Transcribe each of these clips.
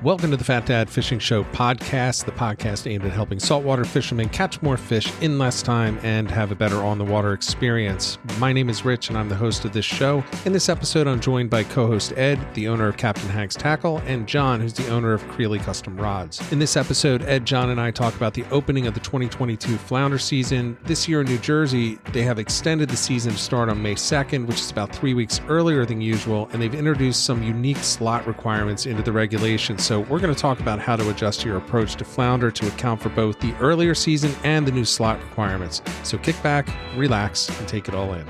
Welcome to the Fat Dad Fishing Show podcast, the podcast aimed at helping saltwater fishermen catch more fish in less time and have a better on-the-water experience. My name is Rich, and I'm the host of this show. In this episode, I'm joined by co-host Ed, the owner of Captain Hank's Tackle, and John, who's the owner of Creely Custom Rods. In this episode, Ed, John, and I talk about the opening of the 2022 Flounder season. This year in New Jersey, they have extended the season to start on May 2nd, which is about 3 weeks earlier than usual, and they've introduced some unique slot requirements into the regulations. So we're going to talk about how to adjust your approach to flounder to account for both the earlier season and the new slot requirements. So kick back, relax, and take it all in.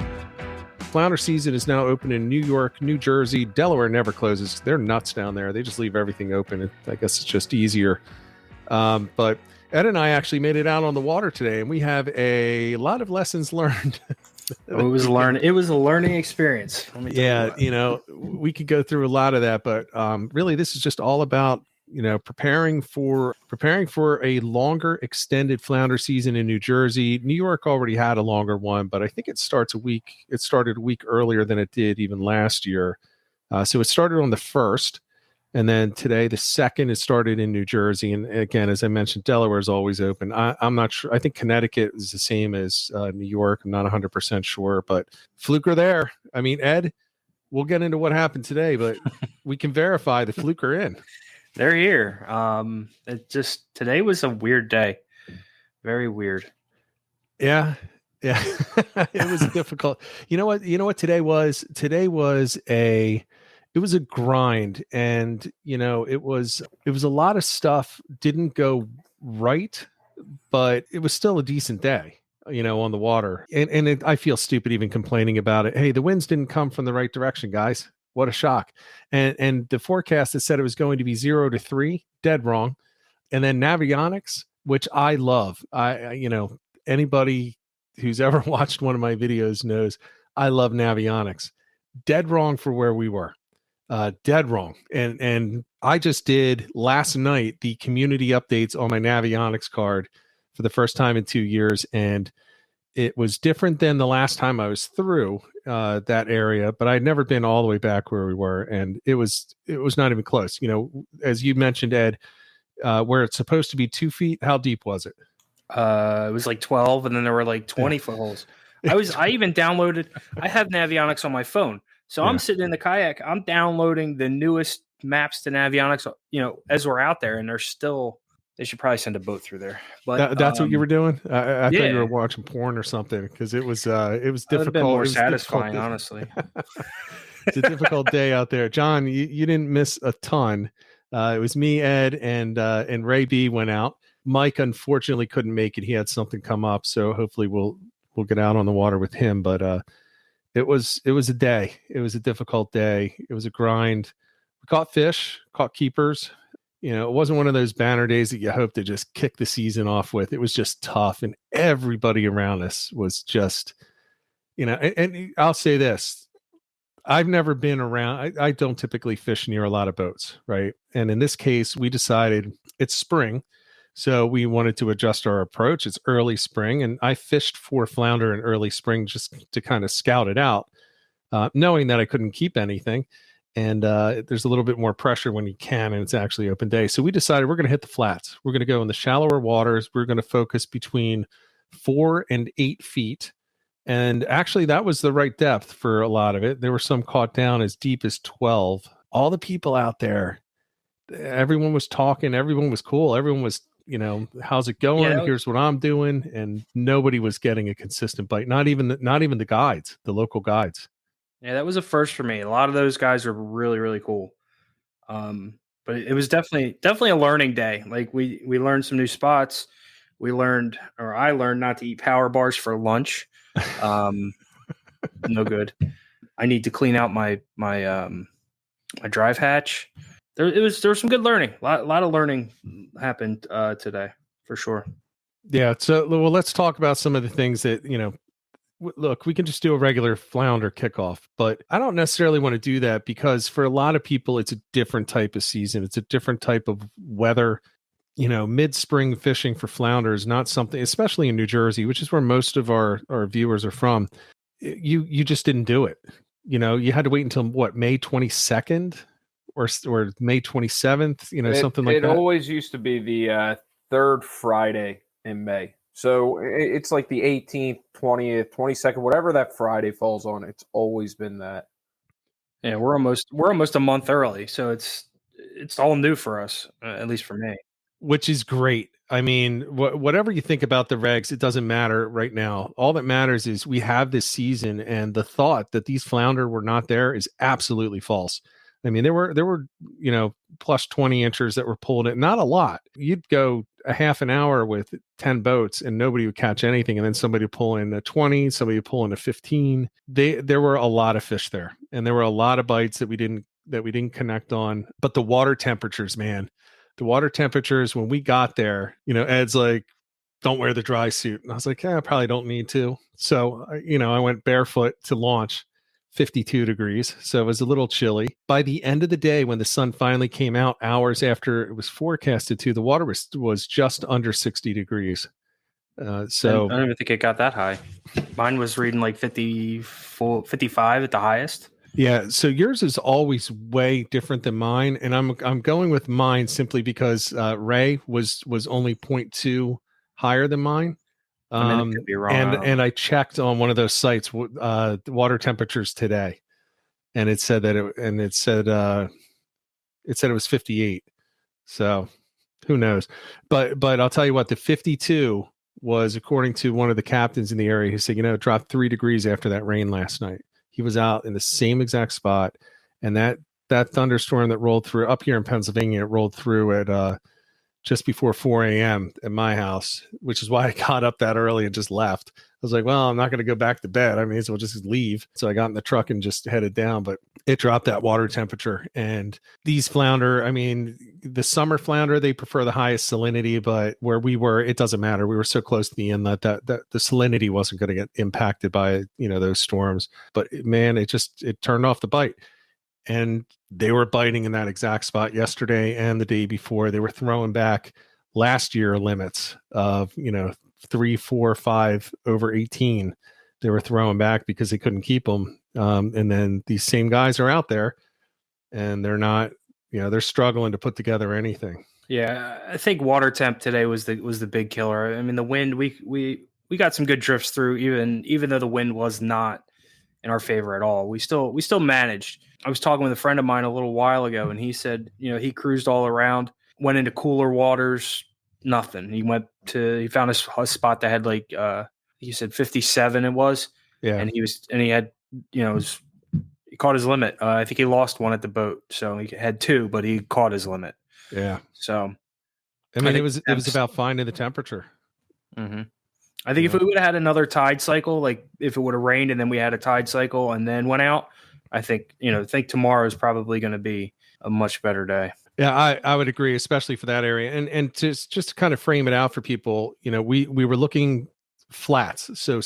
Flounder season is now open in New York, New Jersey. Delaware never closes. They're nuts down there. They just leave everything open. I guess it's just easier. But Ed and I actually made it out on the water today, and we have a lot of lessons learned. It was a learning experience. Yeah, we could go through a lot of that, but really this is just all about, preparing for a longer extended flounder season in New Jersey. New York already had a longer one, but I think it started a week earlier than it did even last year. So it started on the 1st. And then today, the 2nd, it started in New Jersey. And again, as I mentioned, Delaware is always open. I'm not sure. I think Connecticut is the same as New York. I'm not 100% sure, but fluke are there. I mean, Ed, we'll get into what happened today, but we can verify the fluke are in. They're here. Today was a weird day. Very weird. Yeah. It was difficult. You know what today was? Today was it was a grind, and it was a lot of stuff didn't go right, but it was still a decent day, on the water. And I feel stupid even complaining about it. Hey, the winds didn't come from the right direction, guys. What a shock. And the forecast that said it was going to be 0 to 3, dead wrong. And then Navionics, which I love. Anybody who's ever watched one of my videos knows I love Navionics. Dead wrong for where we were. Dead wrong. And I just did last night the community updates on my Navionics card for the first time in 2 years, and it was different than the last time I was through that area, but I'd never been all the way back where we were, and it was not even close. As you mentioned, Ed, where it's supposed to be 2 feet, how deep was it? It was like 12, and then there were like 20 foot holes. I even downloaded. I have Navionics on my phone. So I'm sitting in the kayak, I'm downloading the newest maps to Navionics, as we're out there, and they should probably send a boat through there. But that's what you were doing? I thought you were watching porn or something, because it was difficult. Been more satisfying, honestly. It's a difficult day out there. John, you didn't miss a ton. It was me, Ed, and Ray B went out. Mike unfortunately couldn't make it. He had something come up, so hopefully we'll get out on the water with him. But It was a day. It was a difficult day. It was a grind. We caught fish, caught keepers. It wasn't one of those banner days that you hope to just kick the season off with. It was just tough, and everybody around us was just, and I'll say this. I've never been around. I don't typically fish near a lot of boats, right? And in this case, we decided it's spring. So we wanted to adjust our approach. It's early spring, and I fished for flounder in early spring just to kind of scout it out, knowing that I couldn't keep anything. And there's a little bit more pressure when you can, and it's actually open day. So we decided we're going to hit the flats. We're going to go in the shallower waters. We're going to focus between 4 and 8 feet. And actually, that was the right depth for a lot of it. There were some caught down as deep as 12. All the people out there, everyone was talking. Everyone was cool. Everyone was, how's it going? Yeah, here's what I'm doing. And nobody was getting a consistent bite. Not even the guides, the local guides. Yeah, that was a first for me. A lot of those guys were really, really cool. But it was definitely a learning day. Like we learned some new spots. I learned not to eat power bars for lunch. No good. I need to clean out my drive hatch. There was some good learning. A lot of learning happened today, for sure. Yeah. So, well, let's talk about some of the things that, look, we can just do a regular flounder kickoff, but I don't necessarily want to do that because for a lot of people, it's a different type of season. It's a different type of weather. Mid-spring fishing for flounder is not something, especially in New Jersey, which is where most of our viewers are from. You just didn't do it. You had to wait until May 22nd or May 27th, something like It that. always used to be the third Friday in May. So it's like the 18th, 20th, 22nd, whatever that Friday falls on. It's always been that. Yeah, we're almost a month early, so it's all new for us, at least for me. Which is great. I mean, whatever you think about the regs, it doesn't matter right now. All that matters is we have this season, and the thought that these flounder were not there is absolutely false. I mean, there were plus 20 inchers that were pulled in. Not a lot. You'd go a half an hour with 10 boats and nobody would catch anything, and then somebody would pull in a 20, somebody would pull in a 15. There were a lot of fish there, and there were a lot of bites that we didn't connect on. But the water temperatures, man. The water temperatures when we got there, Ed's like, don't wear the dry suit. And I was like, I probably don't need to. So, I went barefoot to launch, 52 degrees. So it was a little chilly. By the end of the day, when the sun finally came out, hours after it was forecasted to, the water was just under 60 degrees. So I don't even think it got that high. Mine was reading like 54, 55 at the highest. Yeah, so yours is always way different than mine, and I'm going with mine simply because Ray was only 0.2 higher than mine. I mean, it could be wrong. And I checked on one of those sites the water temperatures today, and it said that it said it was 58. So who knows? But I'll tell you what, the 52 was according to one of the captains in the area who said, it dropped 3 degrees after that rain last night. He was out in the same exact spot, and that thunderstorm that rolled through up here in Pennsylvania, it rolled through at just before 4 a.m. at my house, which is why I got up that early and just left. I was like, well, I'm not going to go back to bed. I mean, so we'll just leave. So I got in the truck and just headed down, but it dropped that water temperature. And these flounder, I mean, the summer flounder, they prefer the highest salinity, but where we were, it doesn't matter. We were so close to the inlet that the salinity wasn't going to get impacted by, those storms. But man, it turned off the bite. And they were biting in that exact spot yesterday and the day before. They were throwing back last year limits of, 3, 4, 5 over 18. They were throwing back because they couldn't keep them. And then these same guys are out there and they're not, they're struggling to put together anything. Yeah, I think water temp today was the big killer. I mean, the wind, we got some good drifts through, even though the wind was not in our favor at all. We still managed. I was talking with a friend of mine a little while ago, and he said, he cruised all around, went into cooler waters, nothing. He found a spot that had like, he said 57 it was. Yeah. And he had, he caught his limit. I think he lost one at the boat. So he had 2, but he caught his limit. Yeah. So, I mean, it was about finding the temperature. Mm-hmm. I think if we would have had another tide cycle, like if it would have rained and then we had a tide cycle and then went out, I think tomorrow is probably going to be a much better day. Yeah, I would agree, especially for that area. And just to kind of frame it out for people, we were looking flats, so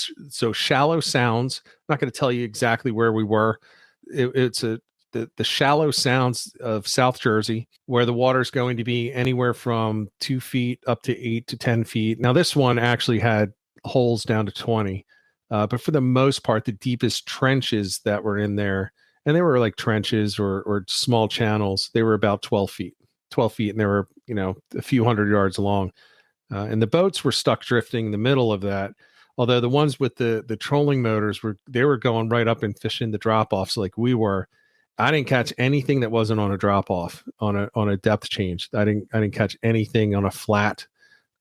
shallow sounds. I'm not going to tell you exactly where we were. It's the shallow sounds of South Jersey, where the water is going to be anywhere from 2 feet up to 8 to 10 feet. Now, this one actually had holes down to 20. But for the most part, the deepest trenches that were in there, and they were like trenches or small channels, they were about 12 feet, and they were, a few hundred yards long. And the boats were stuck drifting in the middle of that. Although the ones with the trolling motors they were going right up and fishing the drop-offs like we were. I didn't catch anything that wasn't on a drop-off on a depth change. I didn't catch anything on a flat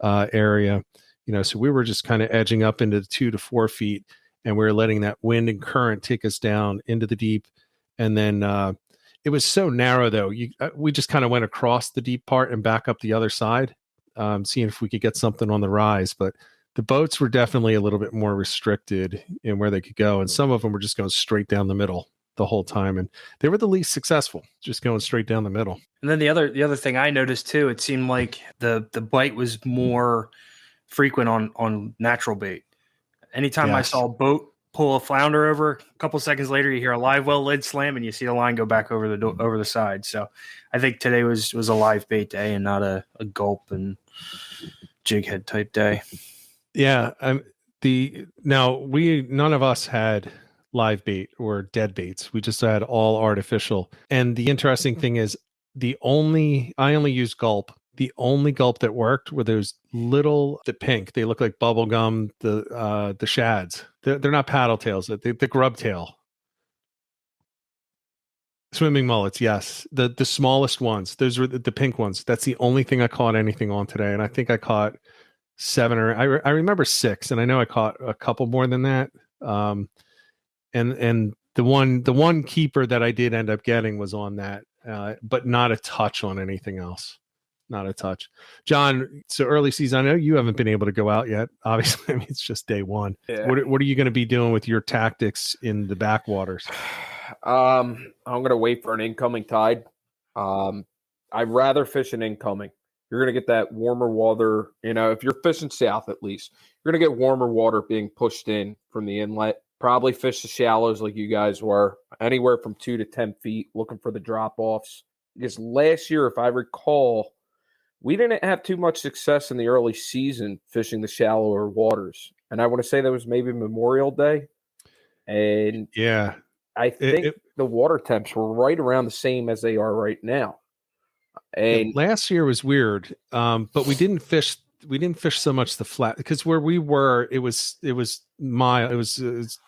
area. So we were just kind of edging up into the 2 to 4 feet, and we were letting that wind and current take us down into the deep. And then it was so narrow, though. We just kind of went across the deep part and back up the other side, seeing if we could get something on the rise. But the boats were definitely a little bit more restricted in where they could go, and some of them were just going straight down the middle the whole time, and they were the least successful, just going straight down the middle. And then the other thing I noticed too, it seemed like the bite was more frequent on natural bait. Anytime I saw a boat pull a flounder over, a couple seconds later you hear a live well lid slam and you see the line go back over the side. So I think today was a live bait day and not a gulp and jig head type day. Yeah, none of us had live bait or dead baits. We just had all artificial. And the interesting thing is I only use gulp. The only gulp that worked were those little, the pink. They look like bubble gum. The shads. They're not paddle tails. The grub tail. Swimming mullets, yes. The smallest ones. Those were the pink ones. That's the only thing I caught anything on today. And I think I caught 7 or I remember 6, and I know I caught a couple more than that. And the one keeper that I did end up getting was on that, but not a touch on anything else. Not a touch. John, so early season, I know you haven't been able to go out yet. Obviously, I mean, it's just day one. Yeah. What are you going to be doing with your tactics in the backwaters? I'm going to wait for an incoming tide. I'd rather fish an incoming. You're going to get that warmer water. If you're fishing south, at least, you're going to get warmer water being pushed in from the inlet. Probably fish the shallows like you guys were, anywhere from 2 to 10 feet, looking for the drop-offs. Because last year, if I recall, we didn't have too much success in the early season fishing the shallower waters. And I want to say that was maybe Memorial Day. And yeah, I think the water temps were right around the same as they are right now. And last year was weird, but we didn't fish so much the flat, because where we were, it was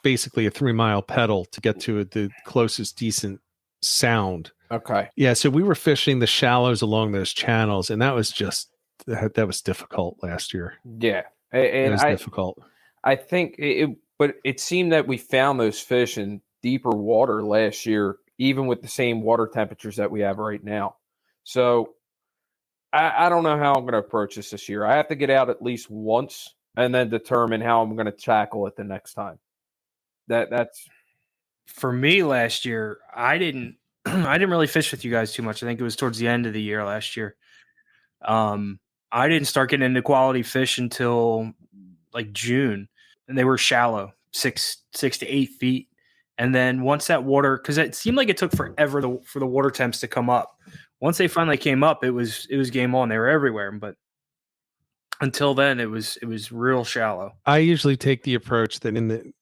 basically a 3-mile pedal to get to the closest decent sound. Okay. Yeah, so we were fishing the shallows along those channels, and that was difficult last year. Yeah, and it was difficult. I think but it seemed that we found those fish in deeper water last year, even with the same water temperatures that we have right now. So I don't know how I'm going to approach this year. I have to get out at least once and then determine how I'm going to tackle it the next time. That's for me last year. I didn't really fish with you guys too much. I think it was towards the end of the year last year. I didn't start getting into quality fish until like June, and they were shallow, 6 to 8 feet. And then once that water, because it seemed like it took forever for the water temps to come up. Once they finally came up, it was game on. They were everywhere, but until then, it was real shallow. I usually take the approach that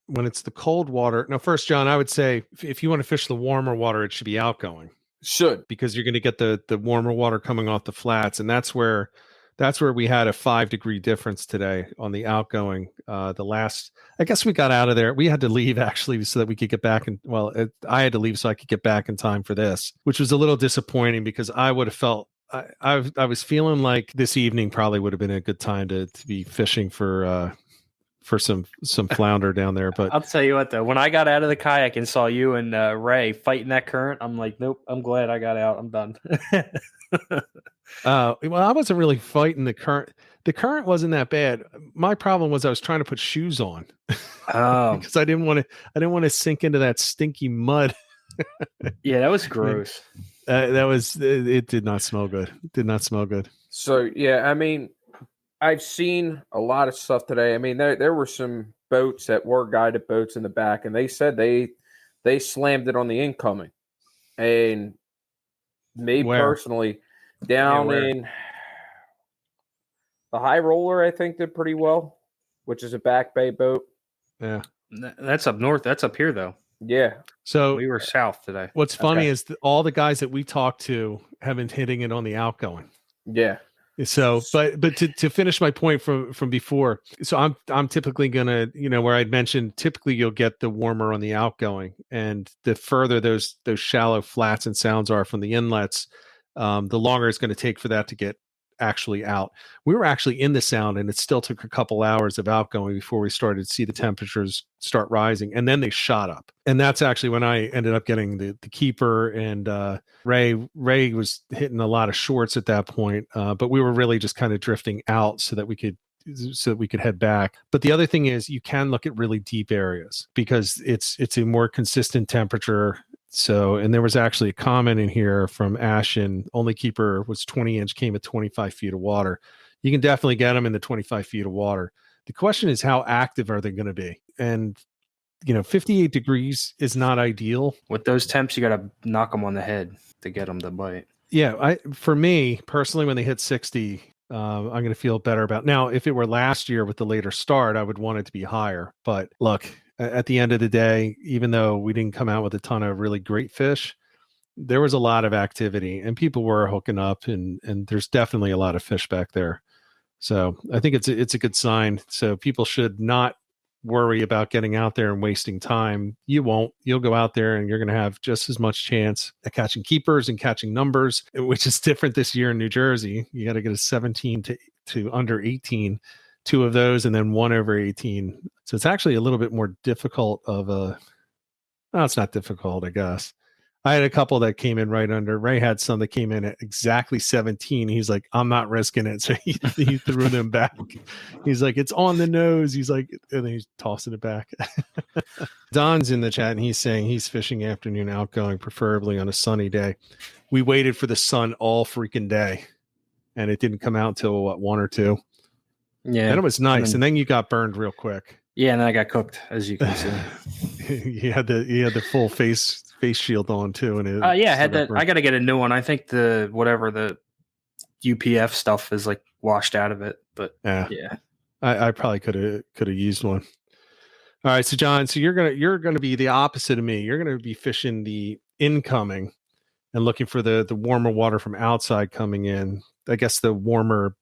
when it's the cold water. Now, first, John, I would say if you want to fish the warmer water, it should be outgoing. Should, because you're going to get the warmer water coming off the flats, and that's where we had a 5-degree difference today on the outgoing. I guess we got out of there. We had to leave actually so that we could get back. I had to leave so I could get back in time for this, which was a little disappointing because I would have felt I was feeling like this evening probably would have been a good time to be fishing for some flounder down there. But I'll tell you what, though, when I got out of the kayak and saw you and Ray fighting that current, I'm like, nope, I'm glad I got out. I'm done. Well, I wasn't really fighting the current. The current wasn't that bad. My problem was I was trying to put shoes on because I didn't want to sink into that stinky mud. Yeah, that was gross. It did not smell good. It did not smell good. So yeah, I mean, I've seen a lot of stuff today. I mean, there were some boats that were guided boats in the back, and they said they slammed it on the incoming. And me personally, down in the High Roller, I think did pretty well, which is a back bay boat. Yeah, that's up north. That's up here though. Yeah. So we were south today. What's funny is that all the guys that we talked to have been hitting it on the outgoing. Yeah. So, but to finish my point from before, so I'm typically gonna, where I'd mentioned, typically you'll get the warmer on the outgoing, and the further those shallow flats and sounds are from the inlets, the longer it's going to take for that to get actually out. We were actually in the sound, and it still took a couple hours of outgoing before we started to see the temperatures start rising, and then they shot up. And that's actually when I ended up getting the keeper, and Ray was hitting a lot of shorts at that point, but we were really just kind of drifting out so that we could head back. But the other thing is you can look at really deep areas because it's a more consistent temperature. So, and there was actually a comment in here from Ashen, only keeper was 20-inch, came at 25 feet of water. You can definitely get them in the 25 feet of water. The question is, how active are they going to be? And, 58 degrees is not ideal. With those temps, you got to knock them on the head to get them to bite. Yeah. For me personally, when they hit 60, I'm going to feel better about. Now, if it were last year with the later start, I would want it to be higher. But look, at the end of the day, even though we didn't come out with a ton of really great fish, there was a lot of activity and people were hooking up, and there's definitely a lot of fish back there. So I think it's a good sign. So people should not worry about getting out there and wasting time. You won't. You'll go out there and you're going to have just as much chance at catching keepers and catching numbers, which is different this year in New Jersey. You got to get a 17 to under 18, 2 of those, and then 1 over 18. So it's actually a little bit more difficult of a, no, it's not difficult, I guess. I had a couple that came in right under. Ray had some that came in at exactly 17. He's like, I'm not risking it. So he threw them back. He's like, it's on the nose. He's like, and then he's tossing it back. Don's in the chat and he's saying he's fishing afternoon outgoing, preferably on a sunny day. We waited for the sun all freaking day and it didn't come out until what, 1 or 2. Yeah. And it was nice. And then you got burned real quick. Yeah. And then I got cooked, as you can see. you had the full face shield on too, and yeah, I had that. I got to get a new one. I think the UPF stuff is like washed out of it, but yeah. I probably could have used one. All right, so John, so you're gonna be the opposite of me. You're gonna be fishing the incoming and looking for the warmer water from outside coming in. I guess the warmer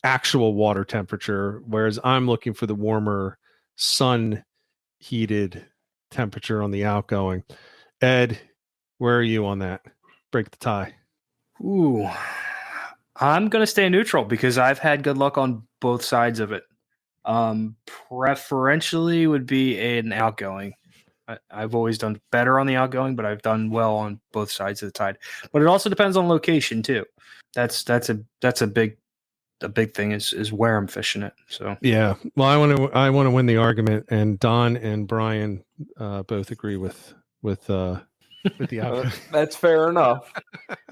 actual water temperature, whereas I'm looking for the warmer sun heated temperature on the outgoing. Ed, where are you on that? Break the tie. Ooh, I'm going to stay neutral because I've had good luck on both sides of it. Preferentially would be an outgoing. I've always done better on the outgoing, but I've done well on both sides of the tide. But it also depends on location too. That's a big thing is where I'm fishing it. So yeah, well, I want to win the argument, and Don and Brian both agree with the outcome. That's fair enough.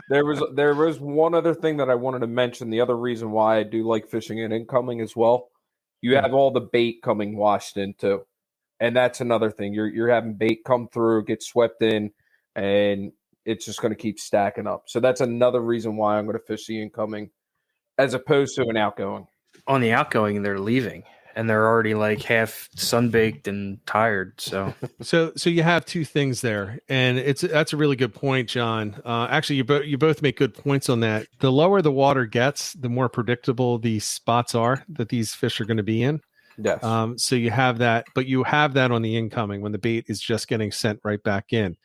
There was one other thing that I wanted to mention. The other reason why I do like fishing in incoming as well. You have all the bait coming washed in too, and that's another thing. You're having bait come through, get swept in, and it's just going to keep stacking up. So that's another reason why I'm going to fish the incoming as opposed to an outgoing. On the outgoing, they're leaving. And they're already like half sunbaked and tired. So you have 2 things there, and that's a really good point, John. Actually, you both make good points on that. The lower the water gets, the more predictable these spots are that these fish are going to be in. Yes. So you have that, but you have that on the incoming when the bait is just getting sent right back in.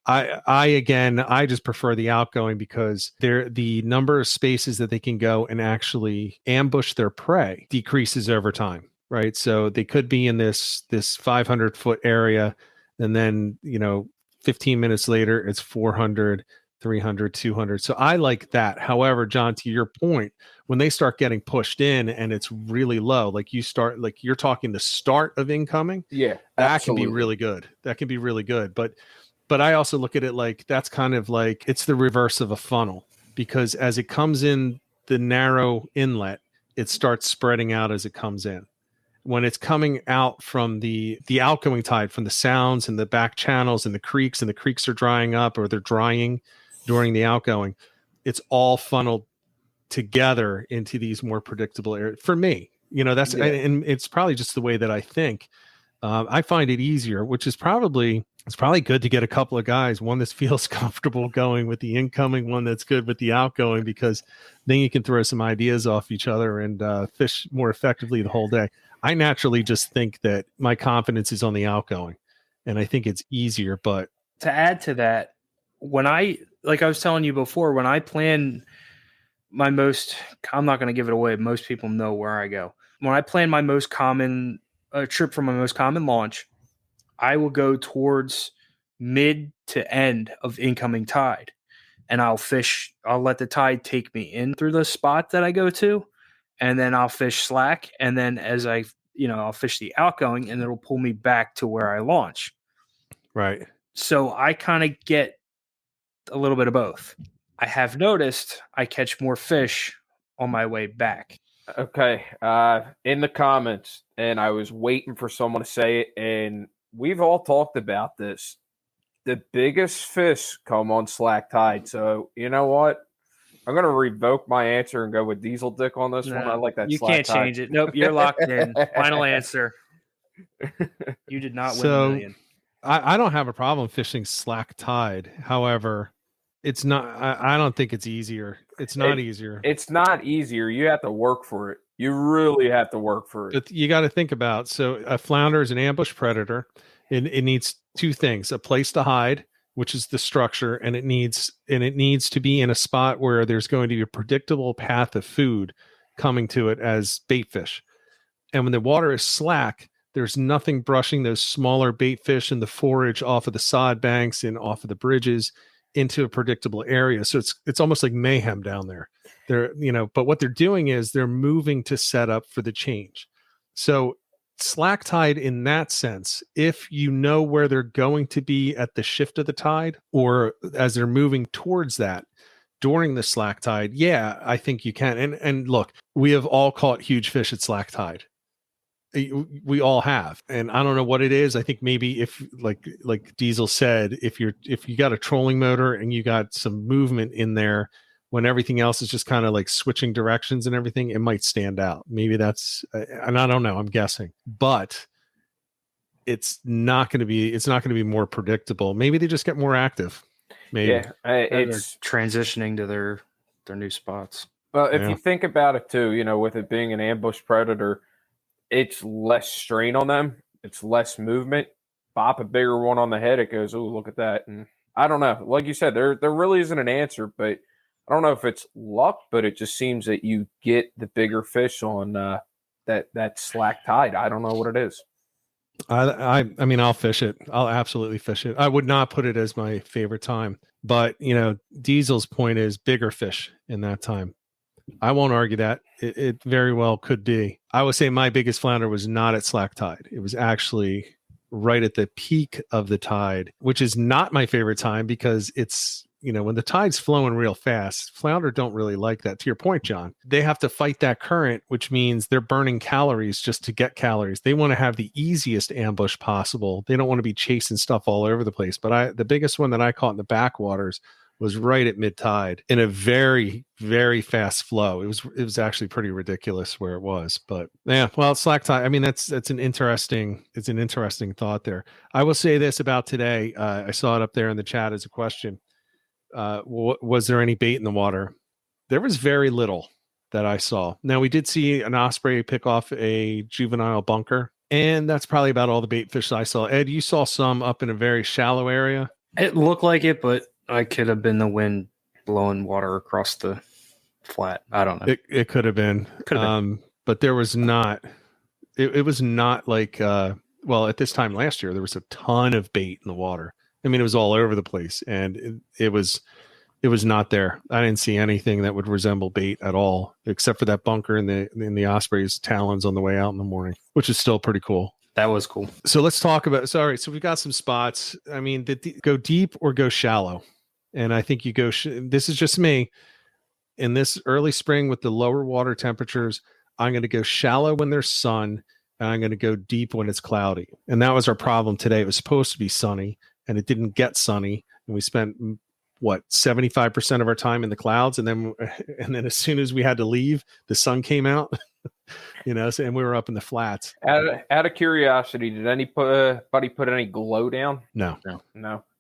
I just prefer the outgoing because the number of spaces that they can go and actually ambush their prey decreases over time. Right. So they could be in this 500-foot area, and then, 15 minutes later, it's 400, 300, 200. So I like that. However, John, to your point, when they start getting pushed in and it's really low, you're talking the start of incoming. Yeah, that absolutely. can be really good. That can be really good. But I also look at it like that's kind of like it's the reverse of a funnel, because as it comes in the narrow inlet, it starts spreading out as it comes in. When it's coming out from the outgoing tide, from the sounds and the back channels and the creeks are drying up, or they're drying during the outgoing, it's all funneled together into these more predictable areas. For me, and it's probably just the way that I think. I find it easier, which is probably good to get a couple of guys, one that feels comfortable going with the incoming, one that's good with the outgoing, because then you can throw some ideas off each other and fish more effectively the whole day. I naturally just think that my confidence is on the outgoing, and I think it's easier. But to add to that, like I was telling you before, when I plan I'm not going to give it away. Most people know where I go. When I plan my most common trip for my most common launch, I will go towards mid to end of incoming tide, and I'll let the tide take me in through the spot that I go to, and then I'll fish slack. And then as I'll fish the outgoing, and it'll pull me back to where I launch. Right. So I kind of get a little bit of both. I have noticed I catch more fish on my way back. Okay. In the comments, and I was waiting for someone to say it, and we've all talked about this. The biggest fish come on slack tide. So you know what? I'm going to revoke my answer and go with Diesel Dick on this one. I like that. You slack can't tide. change it. Nope, you're locked in. Final answer. You did not win So- the million. I don't have a problem fishing slack tide. However, it's not. I don't think it's easier. It's not easier. It's not easier. You have to work for it. You really have to work for it. But you got to think about, so a flounder is an ambush predator. It needs two things: a place to hide, which is the structure, and it needs to be in a spot where there's going to be a predictable path of food coming to it as bait fish. And when the water is slack, there's nothing brushing those smaller bait fish and the forage off of the sod banks and off of the bridges into a predictable area. So it's almost like mayhem down there. But what they're doing is they're moving to set up for the change. So slack tide in that sense, if you know where they're going to be at the shift of the tide or as they're moving towards that during the slack tide, yeah, I think you can. And look, we have all caught huge fish at slack tide. We all have, and I don't know what it is. I think maybe if like Diesel said, if you got a trolling motor and you got some movement in there when everything else is just kind of like switching directions and everything, it might stand out. Maybe that's, and I don't know, I'm guessing, but it's not going to be more predictable. Maybe they just get more active. Maybe. Yeah, it's transitioning to their new spots. Well, if you think about it too, with it being an ambush predator, it's less strain on them. It's less movement. Bop a bigger one on the head, it goes, oh, look at that. And I don't know. Like you said, there really isn't an answer, but I don't know if it's luck, but it just seems that you get the bigger fish on that slack tide. I don't know what it is. I mean, I'll fish it. I'll absolutely fish it. I would not put it as my favorite time, but Diesel's point is bigger fish in that time. I won't argue that. It very well could be. I would say my biggest flounder was not at slack tide. It was actually right at the peak of the tide, which is not my favorite time because it's, when the tide's flowing real fast, flounder don't really like that. To your point, John, they have to fight that current, which means they're burning calories just to get calories. They want to have the easiest ambush possible. They don't want to be chasing stuff all over the place. But the biggest one that I caught in the backwaters was right at mid tide in a very, very fast flow. It was actually pretty ridiculous where it was, but yeah, well, slack tide. I mean, it's an interesting thought there. I will say this about today. I saw it up there in the chat as a question. Was there any bait in the water? There was very little that I saw. Now we did see an osprey pick off a juvenile bunker, and that's probably about all the bait fish I saw. Ed, you saw some up in a very shallow area. It looked like it, but I could have been the wind blowing water across the flat. I don't know. It could have been. But there was not. It was not like. Well, at this time last year, there was a ton of bait in the water. I mean, it was all over the place, and it was not there. I didn't see anything that would resemble bait at all, except for that bunker in the osprey's talons on the way out in the morning, which is still pretty cool. That was cool. So let's talk about. So we've got some spots. I mean, go deep or go shallow, and I think you go. This is just me. In this early spring with the lower water temperatures, I'm going to go shallow when there's sun, and I'm going to go deep when it's cloudy. And that was our problem today. It was supposed to be sunny, and it didn't get sunny, and we spent 75% of our time in the clouds, and then as soon as we had to leave, the sun came out. And we were up in the flats. Out of curiosity, did anybody put any glow down? No.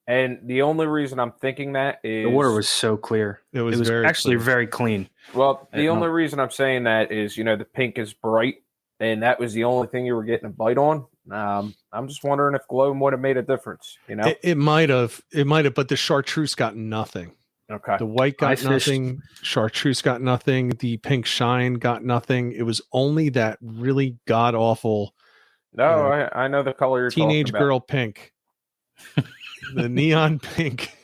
And the only reason I'm thinking that is the water was so clear. It was actually very clean. Well, the only reason I'm saying that is, the pink is bright, and that was the only thing you were getting a bite on. I'm just wondering if glow would have made a difference. It might have, but the chartreuse got nothing. Okay. The white got nothing. Chartreuse got nothing. The pink shine got nothing. It was only that really god awful. No, I know the color you're teenage talking about. Girl pink. The neon pink.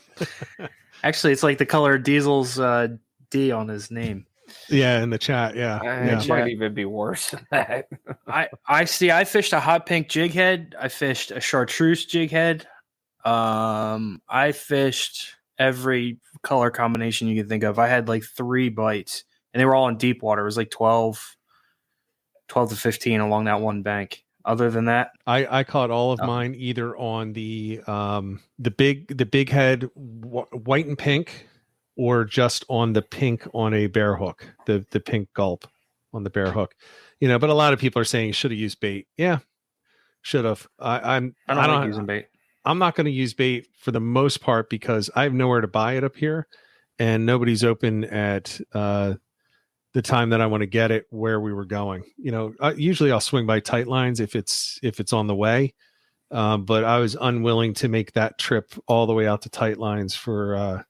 Actually, it's like the color Diesel's D on his name. Yeah, in the chat. Yeah, it might even be worse than that. I see. I fished a hot pink jig head. I fished a chartreuse jig head. I fished every color combination you can think of. I had like 3 bites, and they were all in deep water. It was like 12 to 15 along that one bank. Other than that, I caught all of mine either on the big head white and pink, or just on the pink on a bear hook, the pink gulp on the bear hook. But a lot of people are saying you should have used bait. Yeah, Should have. I don't like using bait. I'm not going to use bait for the most part because I have nowhere to buy it up here, and nobody's open at the time that I want to get it where we were going. Usually I'll swing by Tight Lines if it's on the way, but I was unwilling to make that trip all the way out to Tight Lines for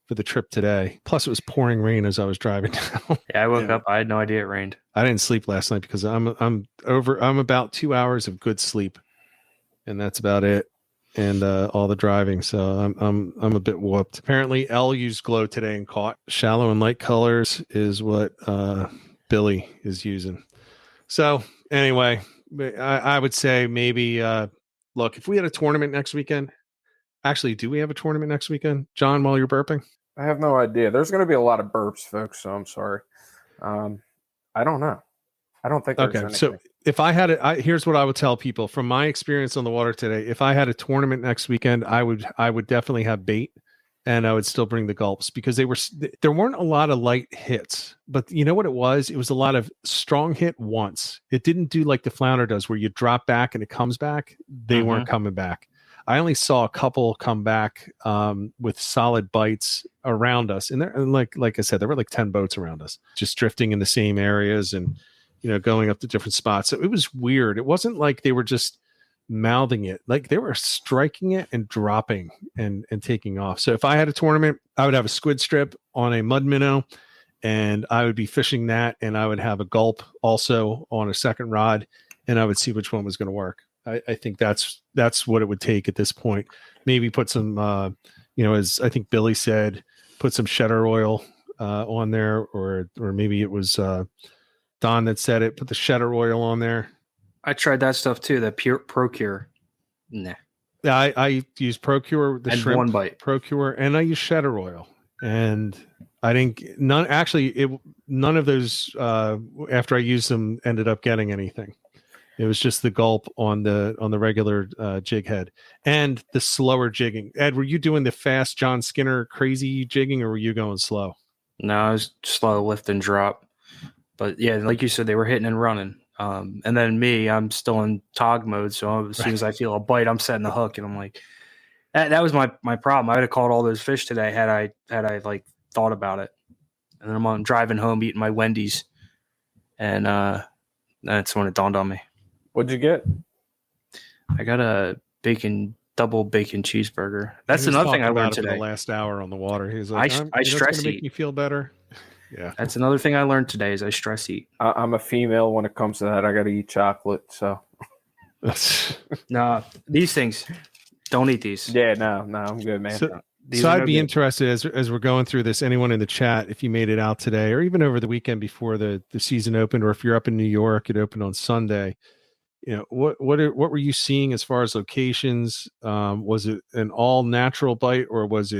the trip today. Plus, it was pouring rain as I was driving down. Yeah, I woke up. I had no idea it rained. I didn't sleep last night because I'm about 2 hours of good sleep, and that's about it. And all the driving, so I'm a bit whooped. Apparently, Elle used glow today and caught. Shallow and light colors is what Billy is using. So anyway, I would say maybe look, if we had a tournament next weekend. Actually, do we have a tournament next weekend, John? While you're burping, I have no idea. There's going to be a lot of burps, folks. So I'm sorry. I don't know. I don't think. There's anything. So if I had it, here's what I would tell people from my experience on the water today. If I had a tournament next weekend, I would definitely have bait, and I would still bring the gulps because there weren't a lot of light hits, but you know what it was? It was a lot of strong hit once. It didn't do like the flounder does, where you drop back and it comes back. They weren't coming back. I only saw a couple come back with solid bites around us, and like I said, there were like 10 boats around us, just drifting in the same areas and going up to different spots. So it was weird. It wasn't like they were just mouthing it; like they were striking it and dropping and taking off. So if I had a tournament, I would have a squid strip on a mud minnow, and I would be fishing that, and I would have a gulp also on a second rod, and I would see which one was going to work. I think that's what it would take at this point. Maybe put some, as I think Billy said, put some cheddar oil on there, or maybe it was Don that said it. Put the cheddar oil on there. I tried that stuff too. That pure Procure. Nah. Yeah, I use Procure, the and shrimp one bite Procure, and I use cheddar oil. And I didn't none of those after I used them ended up getting anything. It was just the gulp on the regular jig head and the slower jigging. Ed, were you doing the fast John Skinner crazy jigging, or were you going slow? No, I was slow lift and drop. But yeah, like you said, they were hitting and running. And then me, I'm still in tog mode. So as soon as I feel a bite, I'm setting the hook, and I'm like, that was my problem. I would have caught all those fish today had I like thought about it. And then I'm driving home eating my Wendy's, and that's when it dawned on me. What'd you get? I got a double bacon cheeseburger. That's another thing I learned today. For the last hour on the water, he's like, I stress eat. Make me feel better. Yeah, that's another thing I learned today is I stress eat. I'm a female when it comes to that. I got to eat chocolate. So no, these things don't eat these. Yeah, no, I'm good, man. So I'd be interested as we're going through this. Anyone in the chat, if you made it out today, or even over the weekend before the season opened, or if you're up in New York, it opened on Sunday. What were you seeing as far as locations? Was it an all natural bite, or was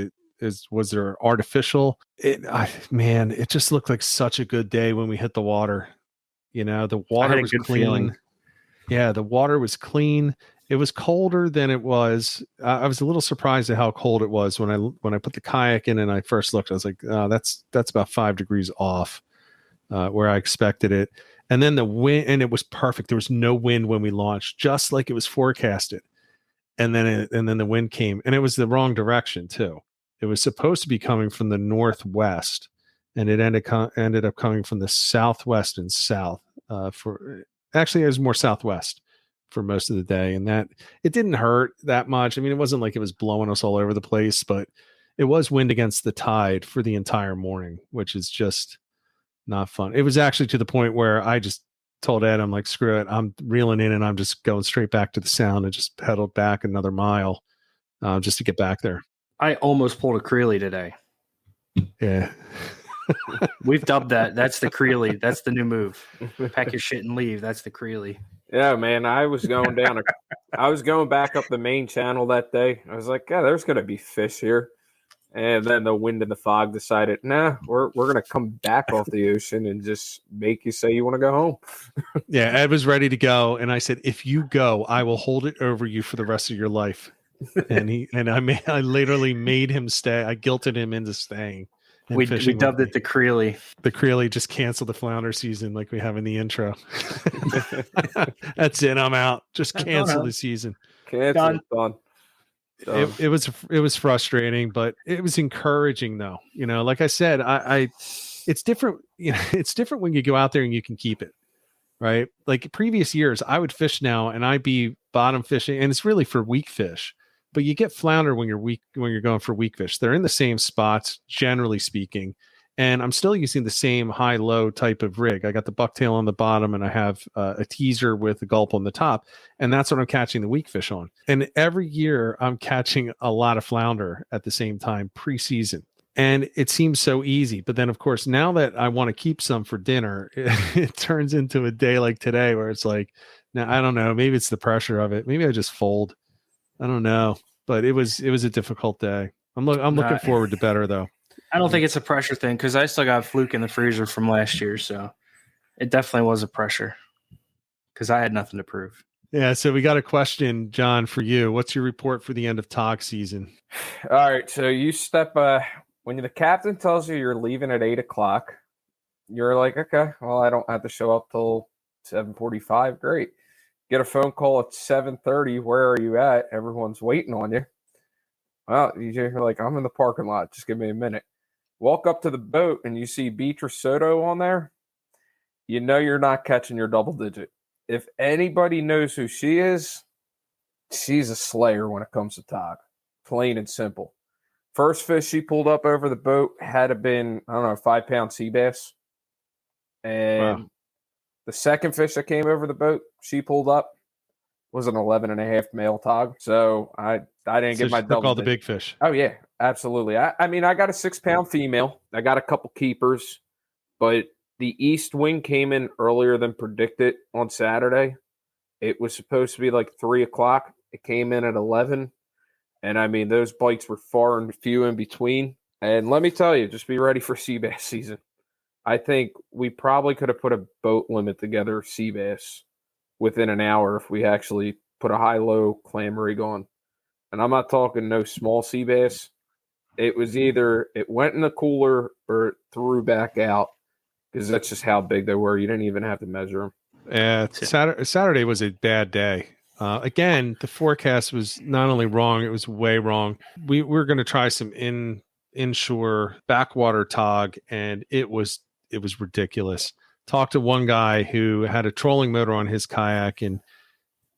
there artificial? It just looked like such a good day when we hit the water. The water was clean. Feeling. Yeah, the water was clean. It was colder than it was. I was a little surprised at how cold it was when I put the kayak in and I first looked. I was like, oh, that's about 5 degrees off where I expected it. And then the wind, and it was perfect. There was no wind when we launched, just like it was forecasted. And then the wind came, and it was the wrong direction too. It was supposed to be coming from the northwest, and it ended up coming from the southwest and south. Actually, it was more southwest for most of the day, and that it didn't hurt that much. I mean, it wasn't like it was blowing us all over the place, but it was wind against the tide for the entire morning, which is just not fun. It was actually to the point where I just told Ed, I'm like, screw it. I'm reeling in and I'm just going straight back to the sound and just pedaled back another mile just to get back there. I almost pulled a Creely today. Yeah. We've dubbed that. That's the Creely. That's the new move. Pack your shit and leave. That's the Creely. Yeah, man. I was going back up the main channel that day. I was like, yeah, there's going to be fish here. And then the wind and the fog decided, nah, we're going to come back off the ocean and just make you say you want to go home. Yeah, Ed was ready to go. And I said, if you go, I will hold it over you for the rest of your life. And I literally made him stay. I guilted him into staying. We fishing with dubbed me. it the Creely. The Creely just canceled the flounder season like we have in the intro. That's it. I'm out. Just cancel the season. Cancel. Done. It was frustrating, but it was encouraging though. You know, like I said, it's different. You know, it's different when you go out there and you can keep it. Right. Like previous years, I would fish now and I'd be bottom fishing, and it's really for weak fish. But you get flounder when you're going for weak fish. They're in the same spots, generally speaking. And I'm still using the same high-low type of rig. I got the bucktail on the bottom, and I have a teaser with a gulp on the top. And that's what I'm catching the weak fish on. And every year, I'm catching a lot of flounder at the same time pre-season. And it seems so easy. But then, of course, now that I want to keep some for dinner, it turns into a day like today where it's like, now, I don't know. Maybe it's the pressure of it. Maybe I just fold. I don't know, but it was a difficult day. I'm looking forward to better though. I don't think it's a pressure thing because I still got fluke in the freezer from last year, so it definitely was a pressure because I had nothing to prove. Yeah, so we got a question, John, for you. What's your report for the end of tog season? All right, so you step when the captain tells you you're leaving at 8:00, you're like, okay, well, I don't have to show up till 7:45. Great. Get a phone call at 7:30. Where are you at? Everyone's waiting on you. Well, you're like, I'm in the parking lot. Just give me a minute. Walk up to the boat and you see Beatrice Soto on there. You know you're not catching your double digit. If anybody knows who she is, she's a slayer when it comes to tog. Plain and simple. First fish she pulled up over the boat had to been, I don't know, 5-pound sea bass. And the second fish that came over the boat she pulled up was an 11.5 male tog. So I didn't get my double. All the big fish. Oh yeah, absolutely. I mean, I got a 6-pound female. I got a couple keepers, but the east wind came in earlier than predicted on Saturday. It was supposed to be like 3:00. It came in at 11. And I mean, those bites were far and few in between. And let me tell you, just be ready for sea bass season. I think we probably could have put a boat limit together, sea bass, within an hour if we actually put a high-low clam rig on. And I'm not talking no small sea bass. It was either it went in the cooler or it threw back out because that's just how big they were. You didn't even have to measure them. Saturday was a bad day. Again, the forecast was not only wrong, it was way wrong. We were going to try some inshore backwater tog, and it was ridiculous. Talked to one guy who had a trolling motor on his kayak, and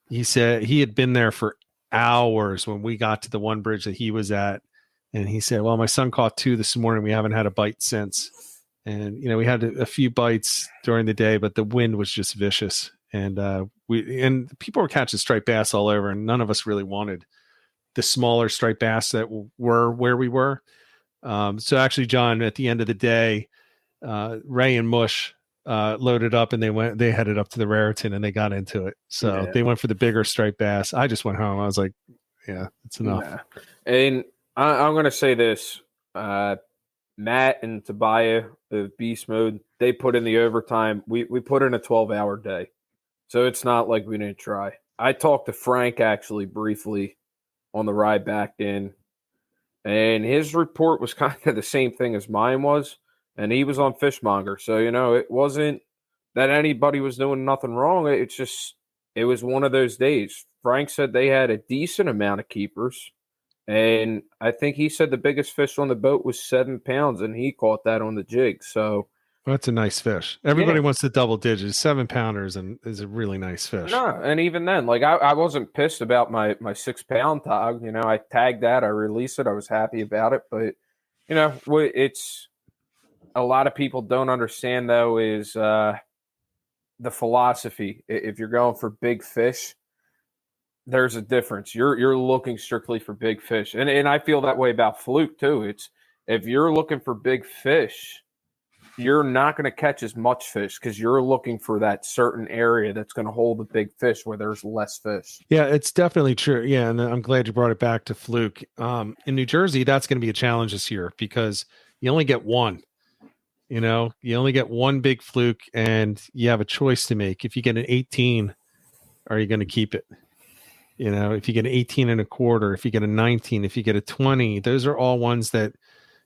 he said he had been there for hours when we got to the one bridge that he was at. And he said, well, my son caught 2 this morning. We haven't had a bite since. And, you know, we had a few bites during the day, but the wind was just vicious. And people were catching striped bass all over, and none of us really wanted the smaller striped bass that were where we were. So actually, John, at the end of the day, Ray and Mush loaded up and they headed up to the Raritan and they got into it. So they went for the bigger striped bass. I just went home. I was like, yeah, it's enough. Yeah. And I'm going to say this, Matt and Tobiah of Beast Mode, they put in the overtime. We put in a 12-hour day. So it's not like we didn't try. I talked to Frank actually briefly on the ride back in, and his report was kind of the same thing as mine was. And he was on Fishmonger. So, you know, it wasn't that anybody was doing nothing wrong. It was one of those days. Frank said they had a decent amount of keepers. And I think he said the biggest fish on the boat was 7 pounds, and he caught that on the jig. So that's a nice fish. Everybody wants the double digits. 7-pounders and is a really nice fish. No, and even then, like I wasn't pissed about my 6-pound tog. You know, I tagged that, I released it, I was happy about it. But, you know, it's a lot of people don't understand, though, is the philosophy. If you're going for big fish, there's a difference. You're looking strictly for big fish. And I feel that way about fluke, too. It's if you're looking for big fish, you're not going to catch as much fish because you're looking for that certain area that's going to hold the big fish where there's less fish. Yeah, it's definitely true. Yeah, and I'm glad you brought it back to fluke. In New Jersey, that's going to be a challenge this year because you only get one. You know, you only get one big fluke, and you have a choice to make. If you get an 18, are you going to keep it? You know, if you get an 18 and a quarter, if you get a 19, if you get a 20, those are all ones that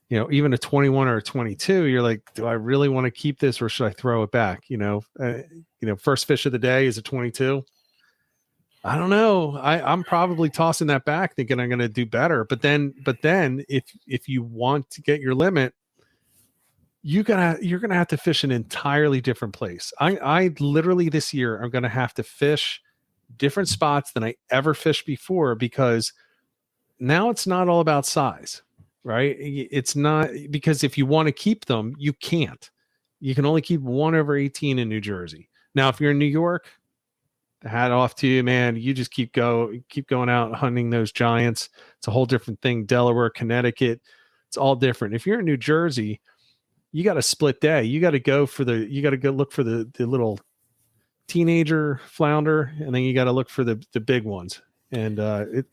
even a 21 or a 22, you're like, do I really want to keep this or should I throw it back? First fish of the day is a 22. I don't know. I'm probably tossing that back thinking I'm going to do better. But then if you want to get your limit, you're going to have to fish an entirely different place. I literally this year, I'm going to have to fish different spots than I ever fished before, because now it's not all about size, right? It's not, because if you want to keep them, you can't. You can only keep 1 over 18 in New Jersey. Now, if you're in New York, hat off to you, man. You just keep going out hunting those giants. It's a whole different thing. Delaware, Connecticut, it's all different. If you're in New Jersey, you got a split day. You got to go look for the little teenager flounder, and then you got to look for the big ones. And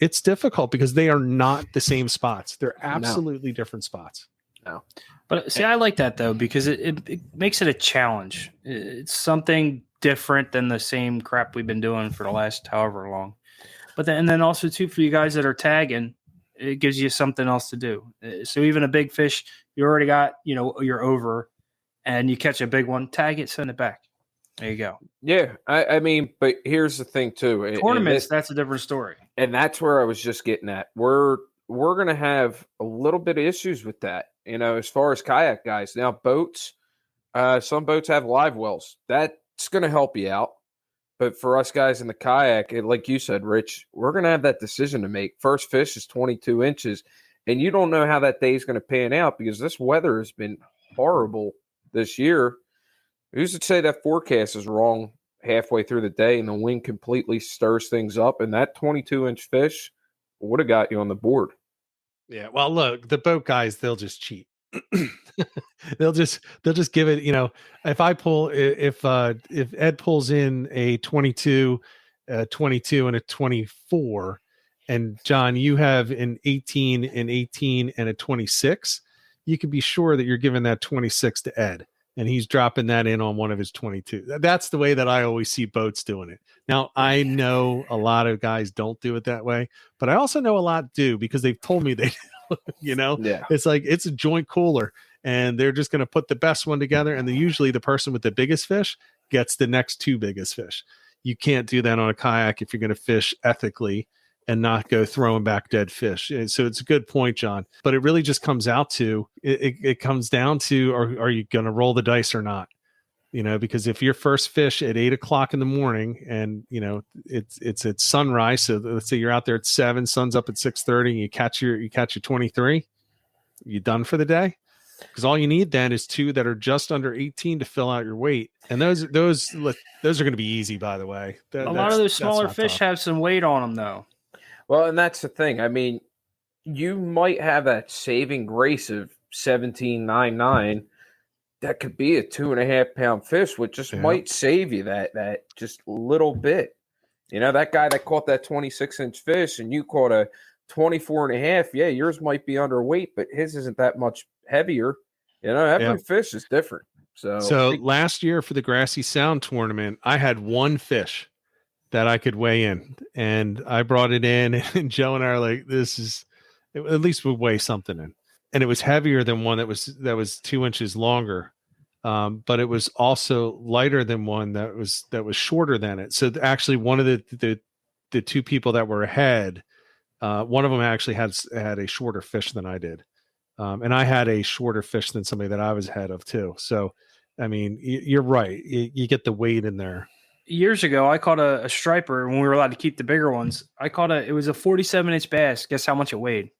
it's difficult because they are not the same spots. They're absolutely different spots. No. But see, I like that though, because it makes it a challenge. It's something different than the same crap we've been doing for the last however long. But then also too, for you guys that are tagging, it gives you something else to do. So even a big fish, you already got, you're over, and you catch a big one, tag it, send it back. There you go. Yeah, I mean, but here's the thing too. Tournaments, that's a different story. And that's where I was just getting at. We're going to have a little bit of issues with that, as far as kayak guys. Now, boats, some boats have live wells. That's going to help you out. But for us guys in the kayak, like you said, Rich, we're going to have that decision to make. First fish is 22 inches, and you don't know how that day is going to pan out because this weather has been horrible this year. Who's to say that forecast is wrong halfway through the day and the wind completely stirs things up, and that 22-inch fish would have got you on the board. Yeah, well, look, the boat guys, they'll just cheat. they'll just give it, if Ed pulls in a 22 and a 24, and John, you have an 18 and a 26, you can be sure that you're giving that 26 to Ed, and he's dropping that in on one of his 22. That's the way that I always see boats doing it. Now, I know a lot of guys don't do it that way, but I also know a lot do, because they've told me they do. Yeah. It's like it's a joint cooler, and they're just going to put the best one together, and then usually the person with the biggest fish gets the next 2 biggest fish. You can't do that on a kayak if you're going to fish ethically and not go throwing back dead fish. And so it's a good point, John, but it really just comes out to it comes down to, are you going to roll the dice or not? Because if your first fish at 8:00 in the morning, and it's at sunrise, so let's say you're out there at 7, sun's up at 6:30, and you catch your 23, you done for the day? Because all you need then is 2 that are just under 18 to fill out your weight, and those are going to be easy, by the way. A lot of those smaller fish have some weight on them, though. Well, and that's the thing. I mean, you might have that saving grace of 17.99. That could be a 2.5 pound fish, which just might save you that just little bit. That guy that caught that 26-inch fish and you caught a 24.5. Yeah, yours might be underweight, but his isn't that much heavier. Every fish is different. So last year for the Grassy Sound tournament, I had 1 fish that I could weigh in, and I brought it in, and Joe and I are like, at least we'll weigh something in. And it was heavier than one that was 2 inches longer. But it was also lighter than one that was shorter than it. So actually one of the 2 people that were ahead, one of them actually had a shorter fish than I did. And I had a shorter fish than somebody that I was ahead of too. So, I mean, you're right. You get the weight in there. Years ago, I caught a striper when we were allowed to keep the bigger ones. It was a 47-inch bass. Guess how much it weighed?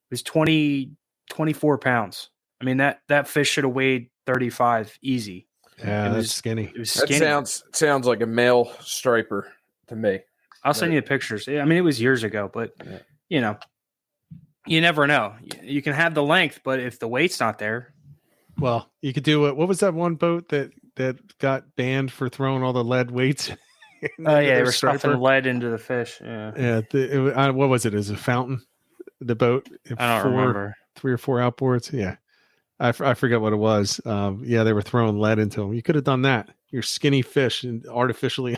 It was 24 pounds. I mean, that fish should have weighed 35 easy. Yeah, that's skinny. It was skinny. That sounds like a male striper to me. I'll send you the pictures. I mean, it was years ago, but you never know. You can have the length, but if the weight's not there, well, you could do it. What was that one boat that got banned for throwing all the lead weights? They were stuffing lead into the fish. Yeah. What was it? Is a fountain? The boat? I don't remember. 3 or 4 outboards. Yeah. I forget what it was. They were throwing lead into them. You could have done that. Your skinny fish and artificially.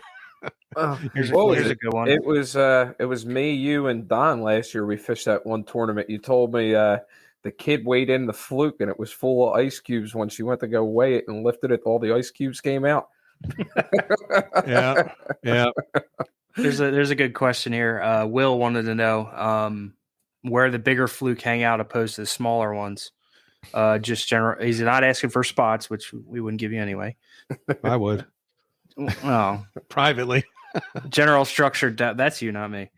Here's a good one. It was me, you, and Don last year. We fished that one tournament. You told me the kid weighed in the fluke and it was full of ice cubes when she went to go weigh it and lifted it. All the ice cubes came out. Yeah. There's a good question here. Will wanted to know where the bigger fluke hang out opposed to the smaller ones. Just general. He's not asking for spots, which we wouldn't give you anyway. I would. Oh, Privately. general structure depth. That's you, not me.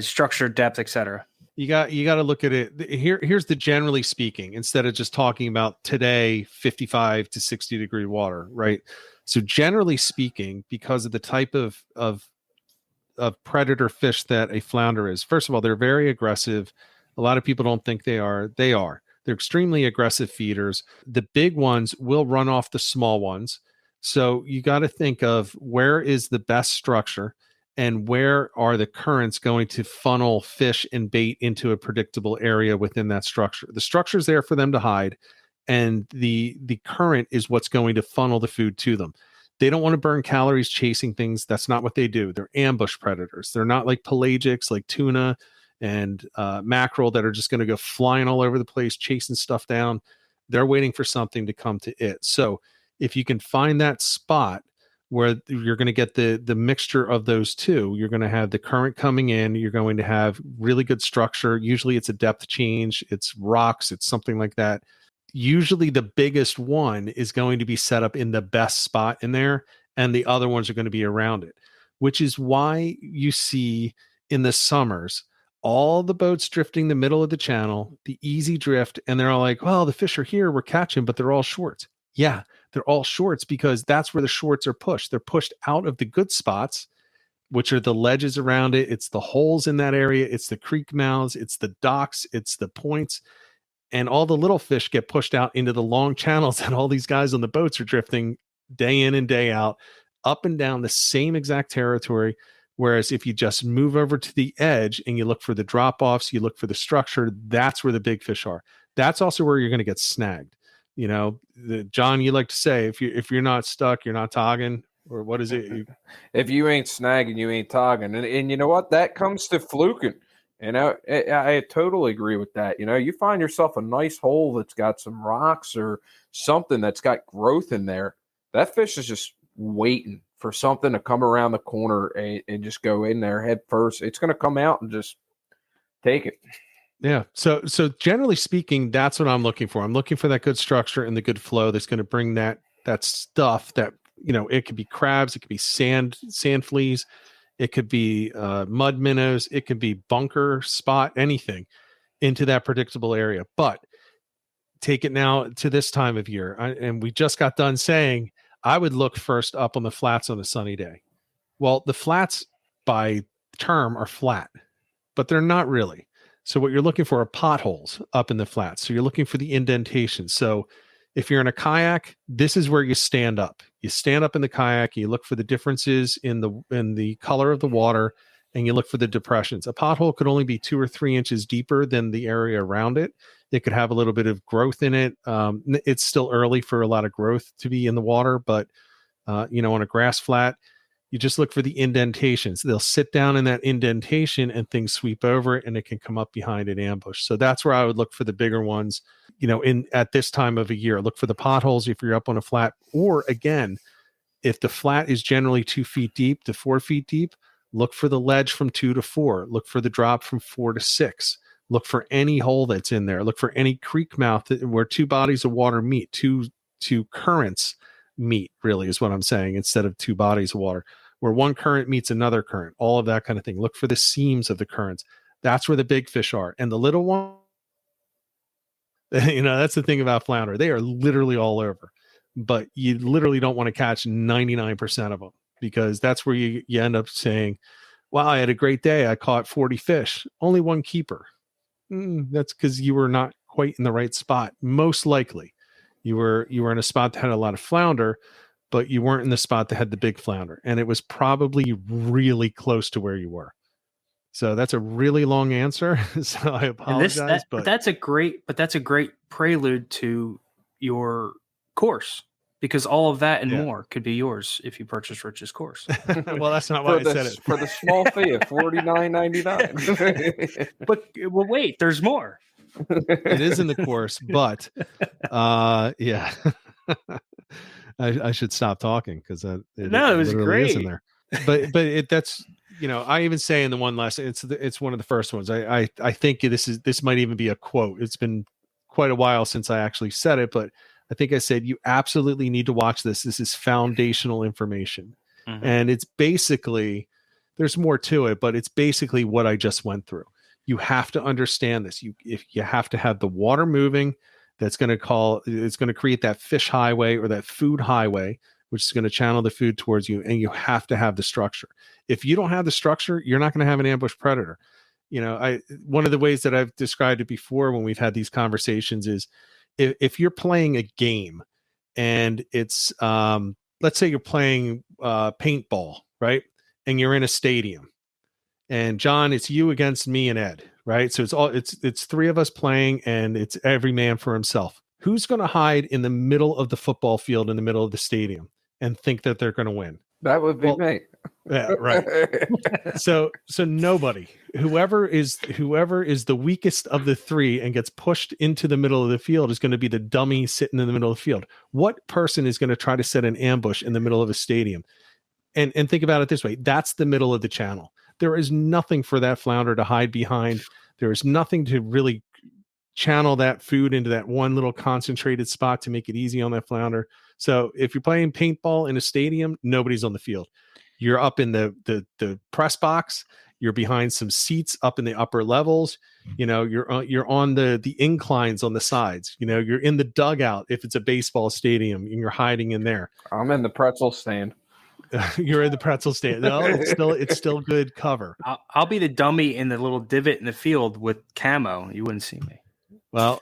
Structure depth, etc. You got to look at it. Here's the generally speaking, instead of just talking about today 55 to 60 degree water, right? So generally speaking, because of the type of predator fish that a flounder is, first of all, they're very aggressive. A lot of people don't think they are. They are. They're extremely aggressive feeders. The big ones will run off the small ones. So you got to think of where is the best structure and where are the currents going to funnel fish and bait into a predictable area within that structure. The structure is there for them to hide, and the current is what's going to funnel the food to them. They don't want to burn calories chasing things. That's not what they do. They're ambush predators. They're not like pelagics, like tuna and mackerel that are just going to go flying all over the place, chasing stuff down. They're waiting for something to come to it. So if you can find that spot where you're going to get the mixture of those two, you're going to have the current coming in, you're going to have really good structure. Usually it's a depth change, it's rocks, it's something like that. Usually the biggest one is going to be set up in the best spot in there, and the other ones are going to be around it, which is why you see in the summers all the boats drifting the middle of the channel, the easy drift, and they're all like, well, the fish are here, we're catching, but they're all shorts. Yeah, they're all shorts because that's where the shorts are pushed. They're pushed out of the good spots, which are the ledges around it. It's the holes in that area. It's the creek mouths. It's the docks. It's the points. And all the little fish get pushed out into the long channels that all these guys on the boats are drifting day in and day out, up and down the same exact territory. Whereas if you just move over to the edge and you look for the drop-offs, you look for the structure, that's where the big fish are. That's also where you're going to get snagged. You know, John, you like to say, if you're not stuck, you're not togging, or what is it? If you ain't snagging, you ain't togging. And you know what? That comes to fluking. You know, I totally agree with that. You know, you find yourself a nice hole that's got some rocks or something that's got growth in there. That fish is just waiting for something to come around the corner and just go in there head first. It's going to come out and just take it. Yeah. So generally speaking, that's what I'm looking for. I'm looking for that good structure and the good flow that's going to bring that stuff that, you know, it could be crabs, it could be sand fleas, it could be mud minnows, it could be bunker spot, anything into that predictable area. But take it now to this time of year. And we just got done saying I would look first up on the flats on a sunny day. Well, the flats by term are flat, but they're not really. So what you're looking for are potholes up in the flats. So you're looking for the indentation. So if you're in a kayak, this is where you stand up. You stand up in the kayak, you look for the differences in the color of the water, and you look for the depressions. A pothole could only be 2 or 3 inches deeper than the area around it. It could have a little bit of growth in it. It's still early for a lot of growth to be in the water, but you know, on a grass flat, you just look for the indentations. They'll sit down in that indentation and things sweep over it, and it can come up behind an ambush. So that's where I would look for the bigger ones, you know, at this time of a year. Look for the potholes if you're up on a flat, or again, if the flat is generally 2 feet deep to 4 feet deep, look for the ledge from 2 to 4. Look for the drop from 4 to 6. Look for any hole that's in there. Look for any creek mouth where 2 bodies of water meet, two currents meet, really is what I'm saying, instead of 2 bodies of water, where one current meets another current, all of that kind of thing. Look for the seams of the currents. That's where the big fish are. And the little one, you know, that's the thing about flounder. They are literally all over, but you literally don't want to catch 99% of them, because that's where you end up saying, wow, I had a great day. I caught 40 fish, only 1 keeper. That's because you were not quite in the right spot. Most likely you were in a spot that had a lot of flounder, but you weren't in the spot that had the big flounder, and it was probably really close to where you were. So that's a really long answer. So I apologize, but that's a great prelude to your course, because all of that and more could be yours if you purchase Rich's course. Well, that's not why I said it. For the small fee of $49.99. But well, wait, there's more. It is in the course, but yeah. I should stop talking because it was literally is in great. there. But that's, you know, I even say in the one lesson, it's one of the first ones. I think this might even be a quote. It's been quite a while since I actually said it, but I think I said you absolutely need to watch this. This is foundational information. Mhm. And it's basically, there's more to it, but it's basically what I just went through. You have to understand this. If you have to have the water moving, it's going to create that fish highway or that food highway, which is going to channel the food towards you. And you have to have the structure. If you don't have the structure, you're not going to have an ambush predator. You know, one of the ways that I've described it before when we've had these conversations is if you're playing a game and it's, let's say you're playing paintball, right? And you're in a stadium. And John, it's you against me and Ed, right? So it's three of us playing, and it's every man for himself. Who's going to hide in the middle of the football field in the middle of the stadium and think that they're going to win? That would be me. Yeah, right. So nobody, whoever is the weakest of the three and gets pushed into the middle of the field is going to be the dummy sitting in the middle of the field. What person is going to try to set an ambush in the middle of a stadium? And think about it this way. That's the middle of the channel. There is nothing for that flounder to hide behind. There is nothing to really channel that food into that one little concentrated spot to make it easy on that flounder. So if you're playing paintball in a stadium, nobody's on the field. You're up in the press box. You're behind some seats up in the upper levels. You know, you're on the inclines on the sides. You know, you're in the dugout if it's a baseball stadium and you're hiding in there. I'm in the pretzel stand. You're in the pretzel stand. No, it's still good cover. I'll be the dummy in the little divot in the field with camo. You wouldn't see me. Well,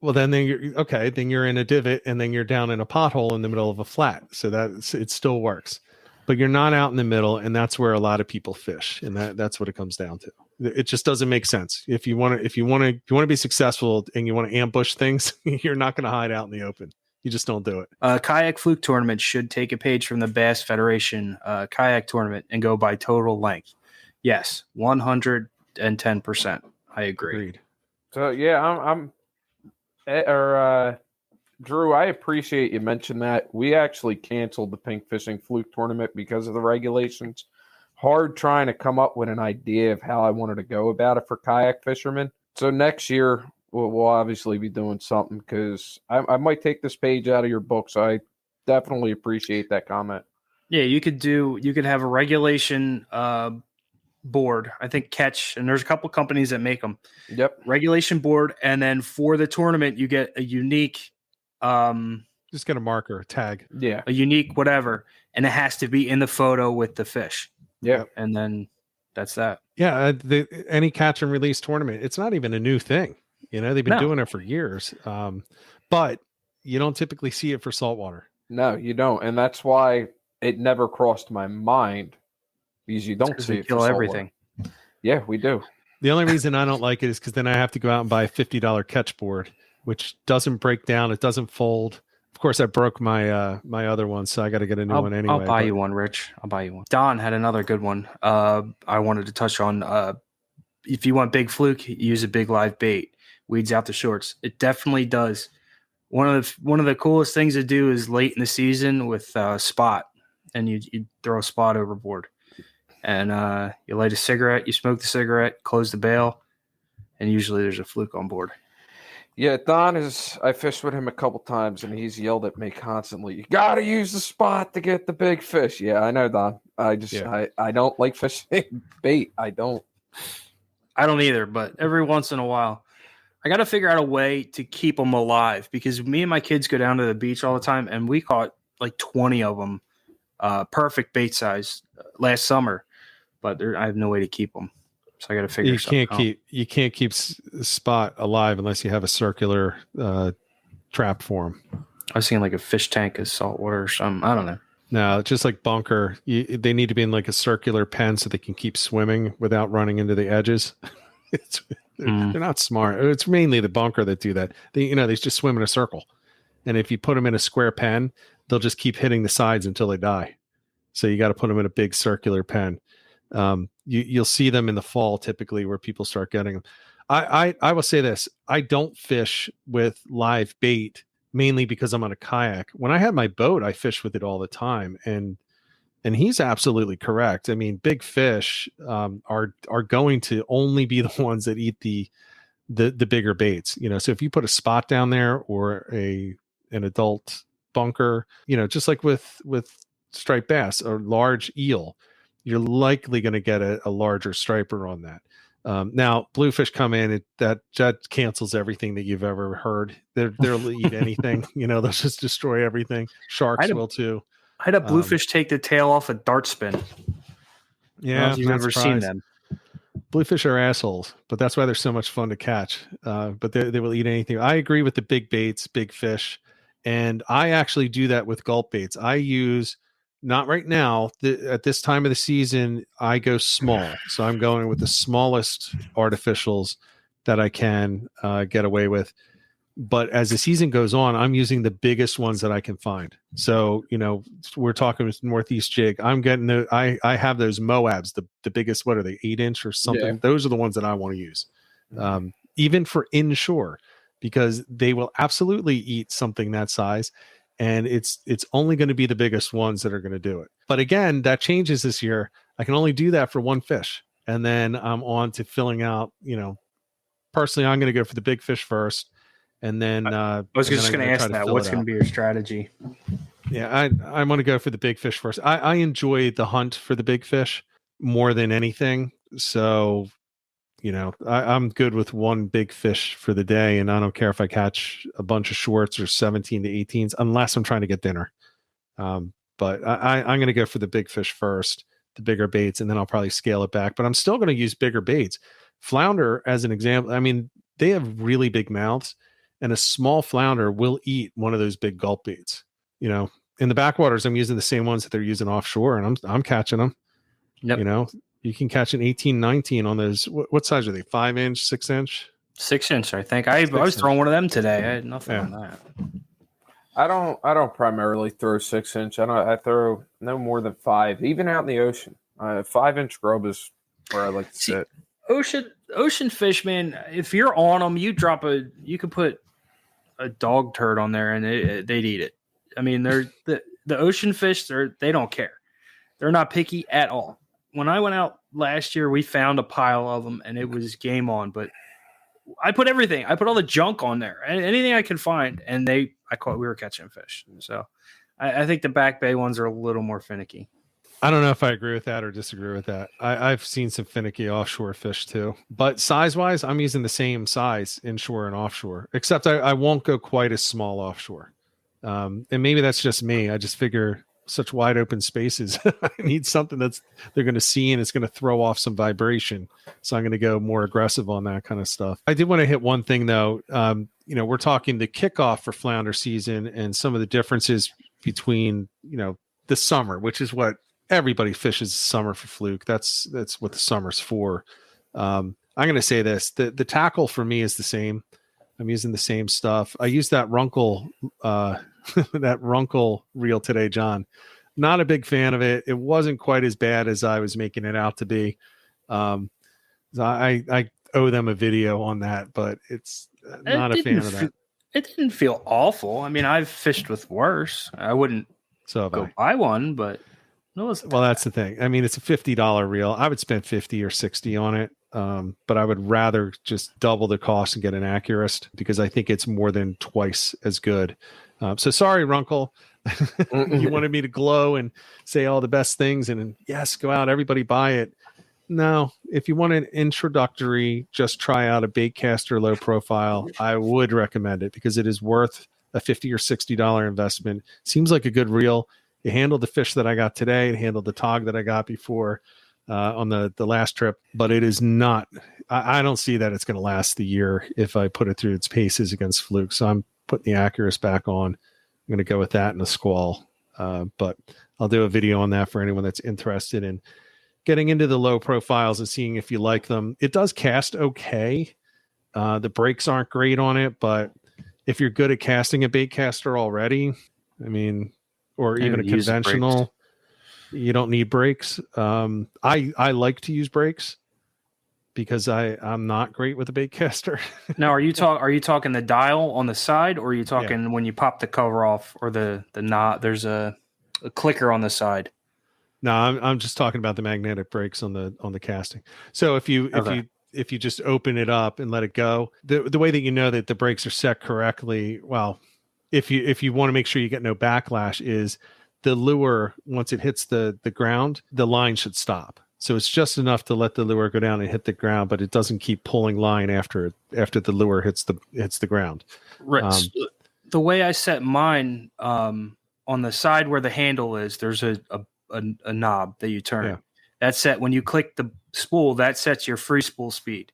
then you're okay. Then you're in a divot, and then you're down in a pothole in the middle of a flat. So it still works, but you're not out in the middle, and that's where a lot of people fish, and that's what it comes down to. It just doesn't make sense. If you want to be successful and you want to ambush things, you're not going to hide out in the open. You just don't do it. Kayak fluke tournament should take a page from the Bass Federation kayak tournament and go by total length. Yes, 110%. I agree. Agreed. So yeah, Drew, I appreciate you mentioned that. We actually canceled the pink fishing fluke tournament because of the regulations. Hard trying to come up with an idea of how I wanted to go about it for kayak fishermen. So next year we'll obviously be doing something because I might take this page out of your book. So I definitely appreciate that comment. Yeah, you could have a regulation board. I think Catch, and there's a couple companies that make them. Yep. Regulation board, and then for the tournament you get a unique just get a marker tag. Yeah. A unique whatever, and it has to be in the photo with the fish. Yeah. And then that's that. Yeah, any catch and release tournament, it's not even a new thing. You know, they've been doing it for years. But you don't typically see it for saltwater. No, you don't. And that's why it never crossed my mind, because you don't see it kill for everything. Yeah, we do. The only reason I don't like it is because then I have to go out and buy a $50 catch board, which doesn't break down. It doesn't fold. Of course, I broke my my other one, so I got to get a new one anyway. I'll buy you one, Rich. I'll buy you one. Don had another good one. I wanted to touch on. If you want big fluke, use a big live bait. Weeds out the shorts. It definitely does. One of the coolest things to do is late in the season with spot, and you throw a spot overboard, and you light a cigarette, you smoke the cigarette, close the bail, and usually there's a fluke on board. Yeah, Don I fished with him a couple times, and he's yelled at me constantly, "You got to use the spot to get the big fish." Yeah, I know, Don. I don't like fishing bait. I don't either, but every once in a while, I got to figure out a way to keep them alive, because me and my kids go down to the beach all the time, and we caught like 20 of them, perfect bait size last summer, but I have no way to keep them. So I got to figure something out. You can't keep spot alive unless you have a circular trap for them. I was thinking like a fish tank of salt water or something. I don't know. No, just like bunker. They need to be in like a circular pen so they can keep swimming without running into the edges. They're not smart. It's mainly the bunker that do that. They just swim in a circle. And if you put them in a square pen, they'll just keep hitting the sides until they die. So you got to put them in a big circular pen. You'll see them in the fall typically where people start getting them. I will say this. I don't fish with live bait mainly because I'm on a kayak. When I had my boat, I fish with it all the time. And he's absolutely correct. I mean, big fish are going to only be the ones that eat the bigger baits. So if you put a spot down there or an adult bunker, just like with striped bass or large eel, you're likely going to get a larger striper on that. Now bluefish come in, that cancels everything that you've ever heard. They'll eat anything, they'll just destroy everything. Sharks will too. I had a bluefish take the tail off a dart spin. Yeah, if you've ever seen them. Bluefish are assholes, but that's why they're so much fun to catch. But they will eat anything. I agree with the big baits, big fish, and I actually do that with gulp baits. I use, not right now, at this time of the season, I go small. So I'm going with the smallest artificials that I can get away with. But as the season goes on, I'm using the biggest ones that I can find. So, we're talking with Northeast Jig. I'm getting I have those Moabs, the biggest, what are they, 8-inch or something? Yeah. Those are the ones that I want to use. Even for inshore, because they will absolutely eat something that size. And it's only going to be the biggest ones that are going to do it. But again, that changes this year. I can only do that for one fish. And then I'm on to filling out, personally, I'm going to go for the big fish first. And then I was just going to ask that. What's going to be your strategy? Yeah, I want to go for the big fish first. I enjoy the hunt for the big fish more than anything. So, I'm good with one big fish for the day. And I don't care if I catch a bunch of shorts or 17 to 18s, unless I'm trying to get dinner. But I'm going to go for the big fish first, the bigger baits, and then I'll probably scale it back. But I'm still going to use bigger baits. Flounder, as an example, I mean, they have really big mouths. And a small flounder will eat one of those big gulp baits. In the backwaters, I'm using the same ones that they're using offshore, and I'm catching them. Yep. You can catch an 18, 19 on those. What size are they? 5-inch, 6-inch? 6-inch, I think. I was throwing one of them today. I had nothing on that. I don't primarily throw 6-inch. I throw no more than 5, even out in the ocean. 5-inch grub is where I like to sit. Ocean fish, man. If you're on them, you can put a dog turd on there and they'd eat it. I mean, they're the ocean fish. They don't care. They're not picky at all. When I went out last year, we found a pile of them and it was game on. But I put everything. I put all the junk on there, anything I could find, and we were catching fish. So I think the back bay ones are a little more finicky. I don't know if I agree with that or disagree with that. I've seen some finicky offshore fish too, but size-wise, I'm using the same size inshore and offshore, except I won't go quite as small offshore. And maybe that's just me. I just figure such wide open spaces, I need something they're going to see and it's going to throw off some vibration. So I'm going to go more aggressive on that kind of stuff. I did want to hit one thing though. We're talking the kickoff for flounder season and some of the differences between, the summer, which is what everybody fishes summer for fluke. That's what the summer's for. I'm going to say this: the tackle for me is the same. I'm using the same stuff. I used that Runkle that Runkle reel today, John. Not a big fan of it. It wasn't quite as bad as I was making it out to be. I owe them a video on that, but it's not a fan of that. It didn't feel awful. I mean, I've fished with worse. I wouldn't go buy one, but that's the thing. I mean, it's a $50 reel. I would spend 50 or 60 on it. But I would rather just double the cost and get an Accurist because I think it's more than twice as good. So sorry, Runkle. You wanted me to glow and say all the best things and yes, go out, everybody buy it. No, if you want an introductory, just try out a baitcaster low profile, I would recommend it because it is worth a $50 or $60 investment. Seems like a good reel. It handled the fish that I got today. It handled the tog that I got before on the last trip, but it is not. I don't see that it's going to last the year if I put it through its paces against fluke. So I'm putting the Accurist back on. I'm going to go with that in a squall. But I'll do a video on that for anyone that's interested in getting into the low profiles and seeing if you like them. It does cast okay. The brakes aren't great on it, but if you're good at casting a baitcaster already, I mean, or even a conventional, you don't need brakes. I like to use brakes. because I'm not great with a bait caster. Now, are you talking the dial on the side, or are you talking when you pop the cover off, or the knot? There's a clicker on the side. No, I'm just talking about the magnetic brakes on the casting. So if you just open it up and let it go, the way that you know that the brakes are set correctly, well, if you want to make sure you get no backlash, is the lure, once it hits the ground, the line should stop. So it's just enough to let the lure go down and hit the ground, but it doesn't keep pulling line after the lure hits the ground. Right. The way I set mine, on the side where the handle is, there's a knob that you turn. Yeah. That's set when you click the spool. That sets your free spool speed.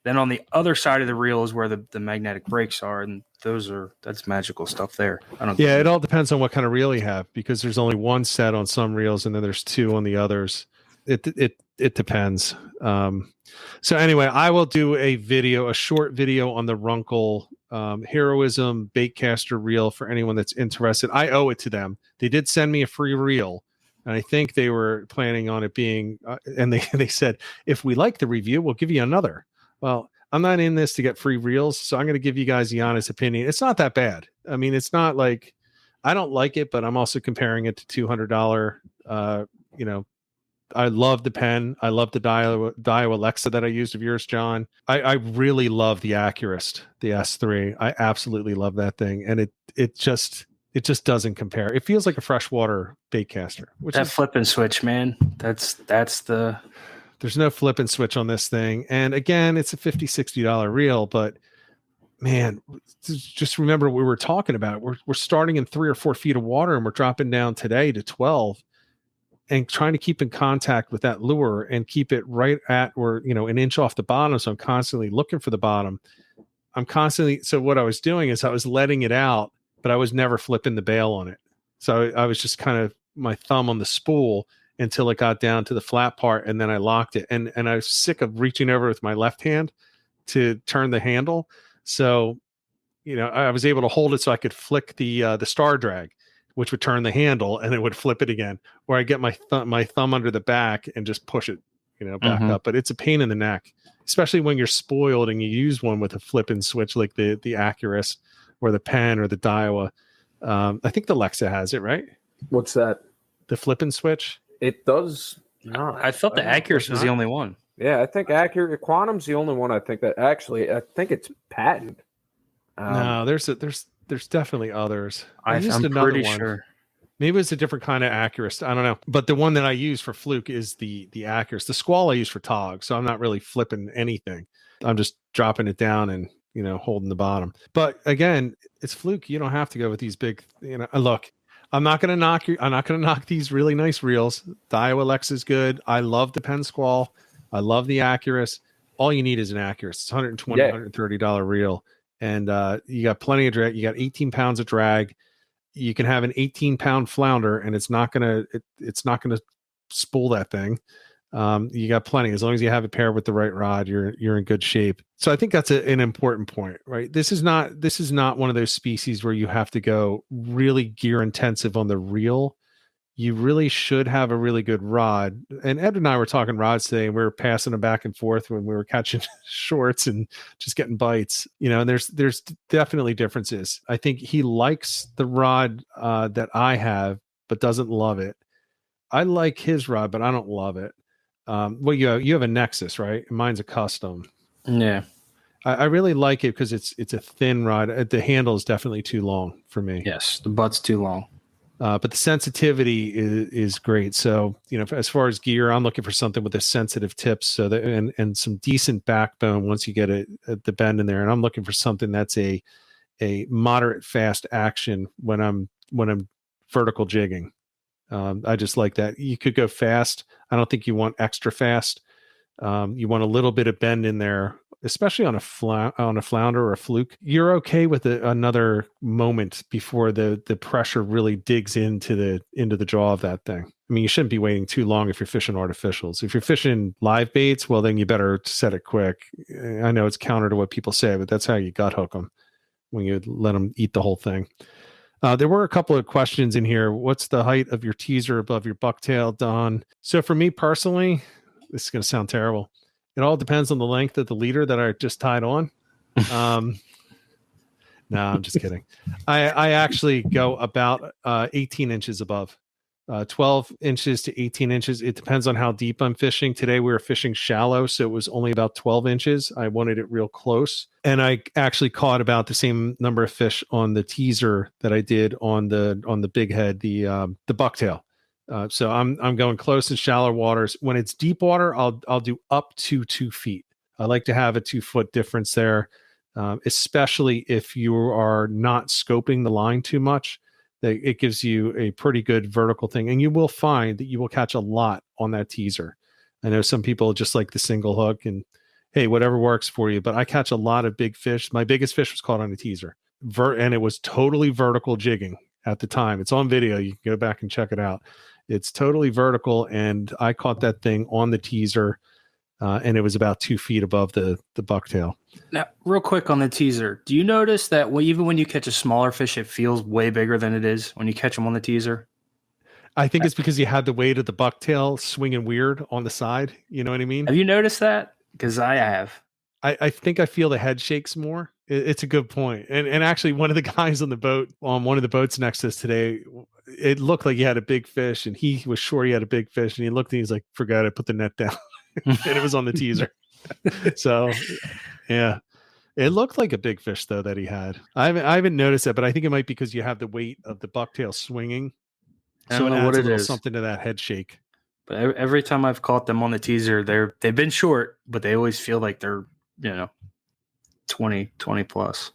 Then on the other side of the reel is where the magnetic brakes are, and that's magical stuff there. It all depends on what kind of reel you have, because there's only one set on some reels, and then there's two on the others. It depends. So anyway, I will do a short video on the Runkle Heroism baitcaster reel for anyone that's interested. I owe it to them. They did send me a free reel, and I think they were planning on it being, and they said, if we like the review, we'll give you another. Well, I'm not in this to get free reels, so I'm going to give you guys the honest opinion. It's not that bad. I mean, it's not like I don't like it, but I'm also comparing it to $200. I love the pen. I love the Dio Alexa that I used of yours, John. I really love the Accurist, the S3. I absolutely love that thing, and it just doesn't compare. It feels like a freshwater baitcaster. Flip and switch, man. That's the. There's no flip and switch on this thing, and again, it's a $50-$60 reel. But man, just remember what we were talking about. We're starting in 3 or 4 feet of water, and we're dropping down today to 12. And trying to keep in contact with that lure and keep it right at, or, an inch off the bottom. So I'm constantly looking for the bottom. So what I was doing is I was letting it out, but I was never flipping the bail on it. So I was just kind of my thumb on the spool until it got down to the flat part. And then I locked it. And I was sick of reaching over with my left hand to turn the handle. So, I was able to hold it so I could flick the star drag, which would turn the handle, and it would flip it again. Or I get my thumb under the back and just push it, back up. But it's a pain in the neck, especially when you're spoiled and you use one with a flip and switch like the Accurist or the Pen or the Daiwa. I think the Lexa has it, right? What's that? The flip and switch? It does not. I thought the Accurist was the only one. Yeah, I think Quantum's the only one. I think think it's patent. No, there's definitely others. I'm pretty sure. Maybe it's a different kind of Accurist. I don't know. But the one that I use for fluke is the Accurist. The Squall I use for tog, so I'm not really flipping anything. I'm just dropping it down and holding the bottom. But again, it's fluke. You don't have to go with these big. Look, I'm not going to knock these really nice reels. The Iowa Lex is good. I love the Pen Squall. I love the Accurist. All you need is an Accurist. It's $120, $130 reel. And you got plenty of drag. You got 18 pounds of drag. You can have an 18-pound flounder, and it's not gonna spool that thing. You got plenty. As long as you have it paired with the right rod, you're in good shape. So I think that's an important point, right? This is not one of those species where you have to go really gear intensive on the reel. You really should have a really good rod. And Ed and I were talking rods today, and we were passing them back and forth when we were catching shorts and just getting bites. And there's definitely differences. I think he likes the rod that I have, but doesn't love it. I like his rod, but I don't love it. Well, you have a Nexus, right? Mine's a custom. Yeah. I really like it because it's a thin rod. The handle is definitely too long for me. Yes, the butt's too long. But the sensitivity is great. So, as far as gear, I'm looking for something with a sensitive tip, so that and some decent backbone once you get the bend in there. And I'm looking for something that's a moderate fast action when I'm vertical jigging. I just like that. You could go fast. I don't think you want extra fast. You want a little bit of bend in there, especially on a flounder or a fluke. You're okay with another moment before the pressure really digs into the jaw of that thing. I mean, you shouldn't be waiting too long if you're fishing artificials. If you're fishing live baits, well, then you better set it quick. I know it's counter to what people say, but that's how you gut hook them, when you let them eat the whole thing. There were a couple of questions in here. What's the height of your teaser above your bucktail, Don? So for me personally, this is going to sound terrible. It all depends on the length of the leader that I just tied on. No, I'm just kidding. I actually go about 18 inches above. 12 inches to 18 inches. It depends on how deep I'm fishing. Today we were fishing shallow, so it was only about 12 inches. I wanted it real close. And I actually caught about the same number of fish on the teaser that I did on the big head, the bucktail. So I'm going close in shallow waters. When it's deep water, I'll do up to 2 feet. I like to have a 2 foot difference there, especially if you are not scoping the line too much. It gives you a pretty good vertical thing, and you will find that you will catch a lot on that teaser. I know some people just like the single hook, and hey, whatever works for you, but I catch a lot of big fish. My biggest fish was caught on a teaser, and it was totally vertical jigging at the time. It's on video. You can go back and check it out. It's totally vertical, and I caught that thing on the teaser, and it was about 2 feet above the bucktail. Now, real quick on the teaser, do you notice that even when you catch a smaller fish, it feels way bigger than it is when you catch them on the teaser? I think it's because you had the weight of the bucktail swinging weird on the side. You know what I mean? Have you noticed that? Because I have. I think I feel the head shakes more. It's a good point. And actually, one of the guys on the boat, on one of the boats next to us today, it looked like he had a big fish, and he was sure he had a big fish, and he looked and he's like, forgot I put the net down. And it was on the teaser. So yeah, it looked like a big fish though that he had. I haven't noticed it, but I think it might be because you have the weight of the bucktail swinging. So it adds a little something to that head shake. But every time I've caught them on the teaser, they've been short, but they always feel like they're 20 plus.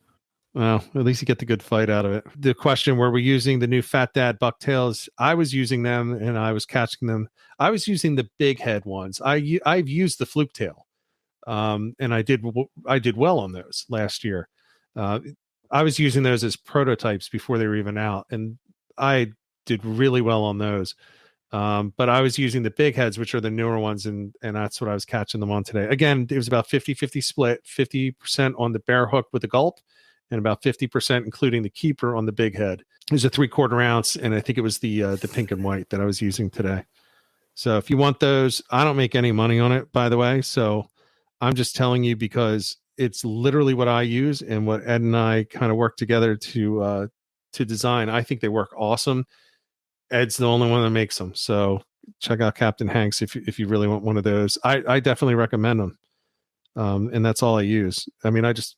Well, at least you get the good fight out of it. The question, were we using the new Fat Dad bucktails? I was using them, and I was catching them. I was using the big head ones. I've used the fluke tail, and I did well on those last year. I was using those as prototypes before they were even out, and I did really well on those. But I was using the big heads, which are the newer ones, and that's what I was catching them on today. Again, it was about 50-50 split, 50% on the bare hook with the gulp, and about 50% including the keeper on the big head. It was a 3/4 ounce, and I think it was the pink and white that I was using today. So if you want those, I don't make any money on it, by the way. So I'm just telling you because it's literally what I use and what Ed and I kind of work together to design. I think they work awesome. Ed's the only one that makes them. So check out Captain Hanks if you really want one of those. I definitely recommend them. And that's all I use. I mean, I just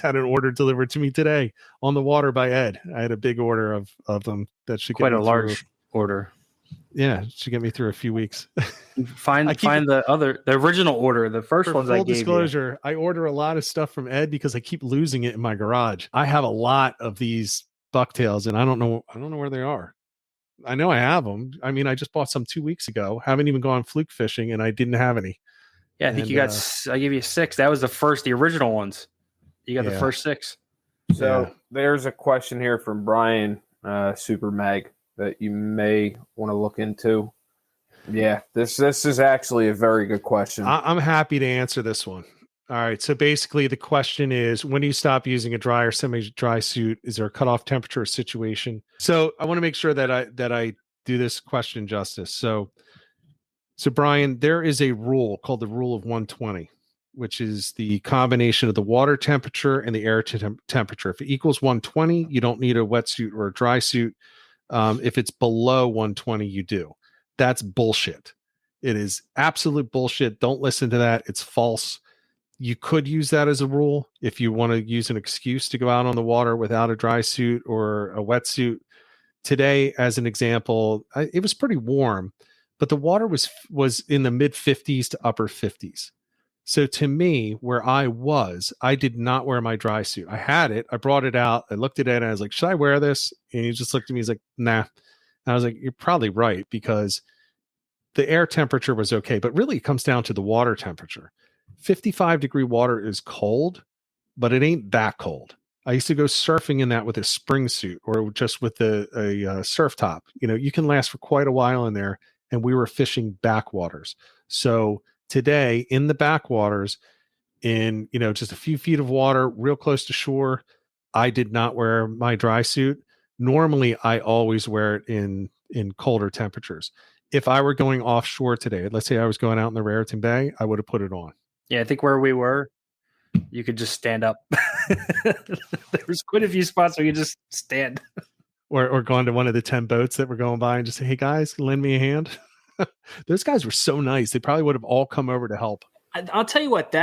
had an order delivered to me today on the water by Ed. I had a big order of them that should quite a large order. Yeah, should get me through a few weeks. Find the original order, the first ones I gave you. Full disclosure, I order a lot of stuff from Ed because I keep losing it in my garage. I have a lot of these bucktails, and I don't know where they are. I know I have them. I mean, I just bought some 2 weeks ago. Haven't even gone fluke fishing, and I didn't have any. Yeah, I think I gave you 6. That was the original ones. You got the first 6. So there's a question here from Brian Super Mag that you may want to look into. Yeah, this is actually a very good question. I'm happy to answer this one. All right. So basically the question is, when do you stop using a dry or semi-dry suit? Is there a cutoff temperature situation? So I want to make sure that I do this question justice. So Brian, there is a rule called the rule of 120, which is the combination of the water temperature and the air temperature. If it equals 120, you don't need a wetsuit or a dry suit. If it's below 120, you do. That's bullshit. It is absolute bullshit. Don't listen to that. It's false. You could use that as a rule if you want to use an excuse to go out on the water without a dry suit or a wetsuit. Today, as an example, it was pretty warm, but the water was in the mid 50s to upper 50s. So to me, where I did not wear my dry suit. I had it. I brought it out. I looked at it and I was like, should I wear this? And he just looked at me. He's like, nah. And I was like, you're probably right, because the air temperature was okay, but really it comes down to the water temperature. 55-degree water is cold, but it ain't that cold. I used to go surfing in that with a spring suit or just with a surf top. You can last for quite a while in there, and we were fishing backwaters. So today in the backwaters, in just a few feet of water, real close to shore, I did not wear my dry suit. Normally, I always wear it in colder temperatures. if I were going offshore today, let's say I was going out in the Raritan Bay, I would have put it on. Yeah, I think where we were, you could just stand up. There was quite a few spots where you just stand. Or gone to one of the 10 boats that were going by and just say, hey guys, lend me a hand. Those guys were so nice. They probably would have all come over to help. I'll tell you what,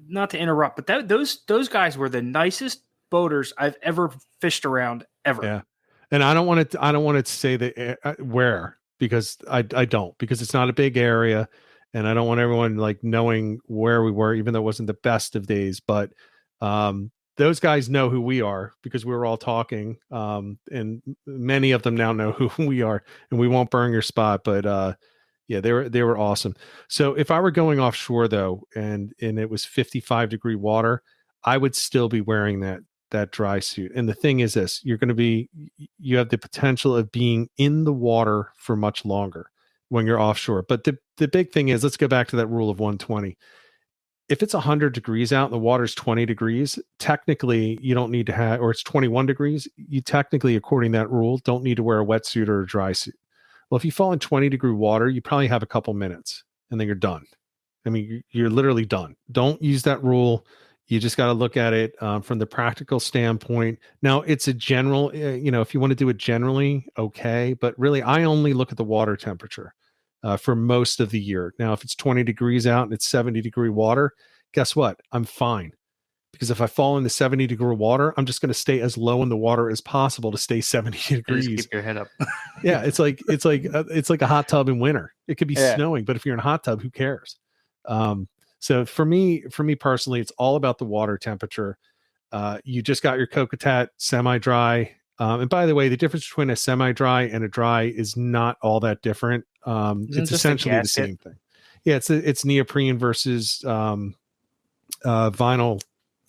not to interrupt, but those guys were the nicest boaters I've ever fished around ever. Yeah. And I don't want to say that where, because I don't, because it's not a big area and I don't want everyone like knowing where we were, even though it wasn't the best of days, but those guys know who we are because we were all talking, and many of them now know who we are, and we won't burn your spot, but yeah, they were awesome. So if I were going offshore though, and it was 55-degree water, I would still be wearing that dry suit. And the thing is this, you have the potential of being in the water for much longer when you're offshore. But the big thing is, let's go back to that rule of 120. If it's 100 degrees out and the water's 20 degrees, technically you don't need to have, or it's 21 degrees, you technically, according to that rule, don't need to wear a wetsuit or a dry suit. Well, if you fall in 20-degree water, you probably have a couple minutes and then you're done. I mean, you're literally done. Don't use that rule. You just got to look at it from the practical standpoint. Now, it's a general, if you want to do it generally, okay. But really, I only look at the water temperature for most of the year. Now, if it's 20 degrees out and it's 70-degree water, guess what? I'm fine. Because if I fall into 70-degree water, I'm just going to stay as low in the water as possible to stay 70 degrees. Just keep your head up. Yeah, it's like a hot tub in winter. It could be snowing, but if you're in a hot tub, who cares? So for me personally, it's all about the water temperature. You just got your Cocotat semi-dry. And by the way, the difference between a semi-dry and a dry is not all that different. It's essentially the same thing. Yeah, it's neoprene versus vinyl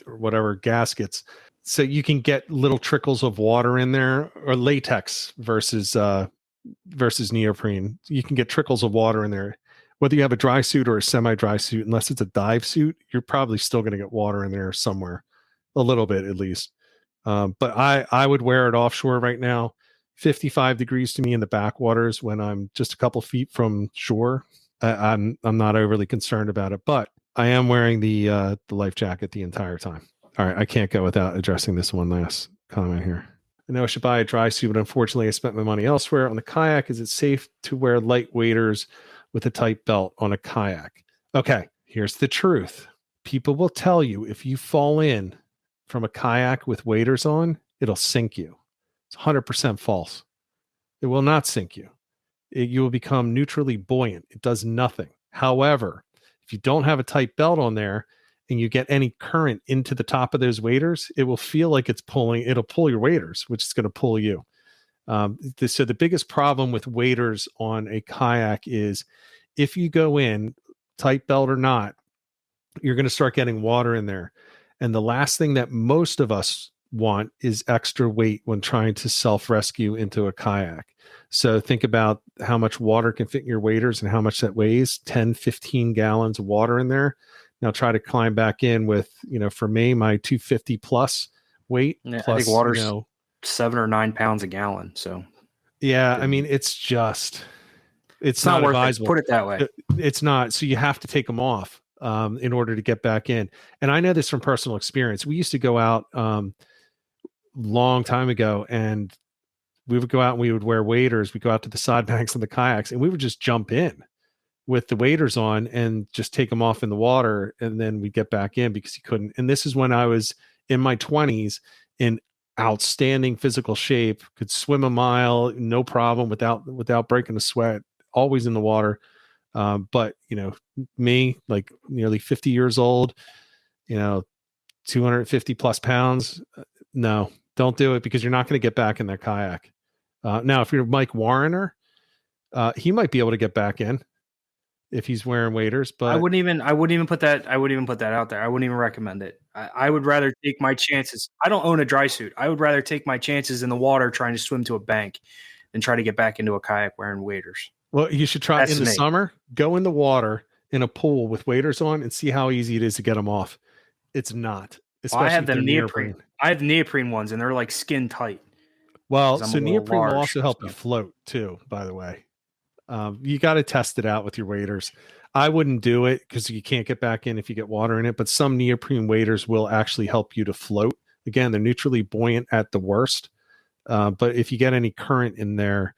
or whatever gaskets. So you can get little trickles of water in there, or latex versus neoprene. You can get trickles of water in there. Whether you have a dry suit or a semi-dry suit, unless it's a dive suit, you're probably still going to get water in there somewhere, a little bit at least. But I would wear it offshore right now. 55 degrees to me in the backwaters when I'm just a couple feet from shore. I'm not overly concerned about it, but I am wearing the life jacket the entire time. All right, I can't go without addressing this one last comment here. I know I should buy a dry suit, but unfortunately I spent my money elsewhere. On the kayak, is it safe to wear light waders with a tight belt on a kayak? Okay, here's the truth. People will tell you if you fall in from a kayak with waders on, it'll sink you. It's 100% false. It will not sink you. You will become neutrally buoyant. It does nothing. However, if you don't have a tight belt on there and you get any current into the top of those waders, it will feel like it'll pull your waders, which is going to pull you. So the biggest problem with waders on a kayak is if you go in, tight belt or not, you're going to start getting water in there. And the last thing that most of us want is extra weight when trying to self-rescue into a kayak. So think about how much water can fit in your waders and how much that weighs. 10, 15 gallons of water in there. Now try to climb back in with, for me, my 250 plus weight. Yeah, plus, I think water's 7 or 9 pounds a gallon. So yeah, I mean, it's not worth advisable. Put it that way. It's not. So you have to take them off in order to get back in. And I know this from personal experience. We used to go out long time ago, and we would go out and we would wear waders. We go out to the side banks of the kayaks, and we would just jump in with the waders on and just take them off in the water, and then we'd get back in because you couldn't. And this is when I was in my 20s, in outstanding physical shape, could swim a mile, no problem, without breaking a sweat, always in the water. But me, like nearly 50 years old, 250 plus pounds. No, don't do it, because you're not going to get back in that kayak. Now, if you're Mike Warrener, he might be able to get back in if he's wearing waders, but I wouldn't even put that out there. I wouldn't even recommend it. I would rather take my chances. I don't own a dry suit. I would rather take my chances in the water trying to swim to a bank than try to get back into a kayak wearing waders. Well, you should try in the summer, go in the water in a pool with waders on and see how easy it is to get them off. It's not. Well, I have them neoprene. I have neoprene ones, and they're like skin tight. Well, so neoprene will also help you float too, by the way. You got to test it out with your waders. I wouldn't do it because you can't get back in if you get water in it, but some neoprene waders will actually help you to float. Again, they're neutrally buoyant at the worst. But if you get any current in there,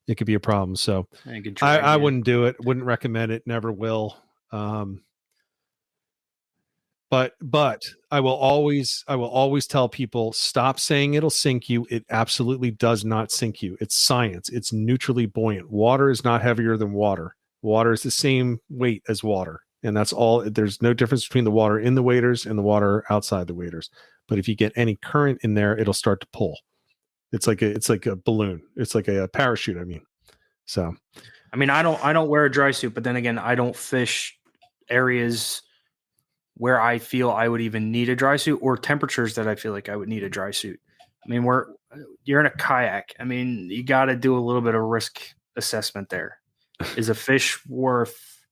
it could be a problem. So I wouldn't do it. Wouldn't recommend it. Never will. But I will always tell people, stop saying it'll sink you. It absolutely does not sink you. It's science. It's neutrally buoyant. Water is not heavier than water. Water is the same weight as water. And that's all. There's no difference between the water in the waders and the water outside the waders. But if you get any current in there, it'll start to pull. It's like a balloon. It's like a parachute. I mean, so. I mean, I don't wear a dry suit, but then again, I don't fish areas where I feel I would even need a dry suit, or temperatures that I feel like I would need a dry suit. I mean, you're in a kayak. I mean, you got to do a little bit of risk assessment there. Is a fish worth,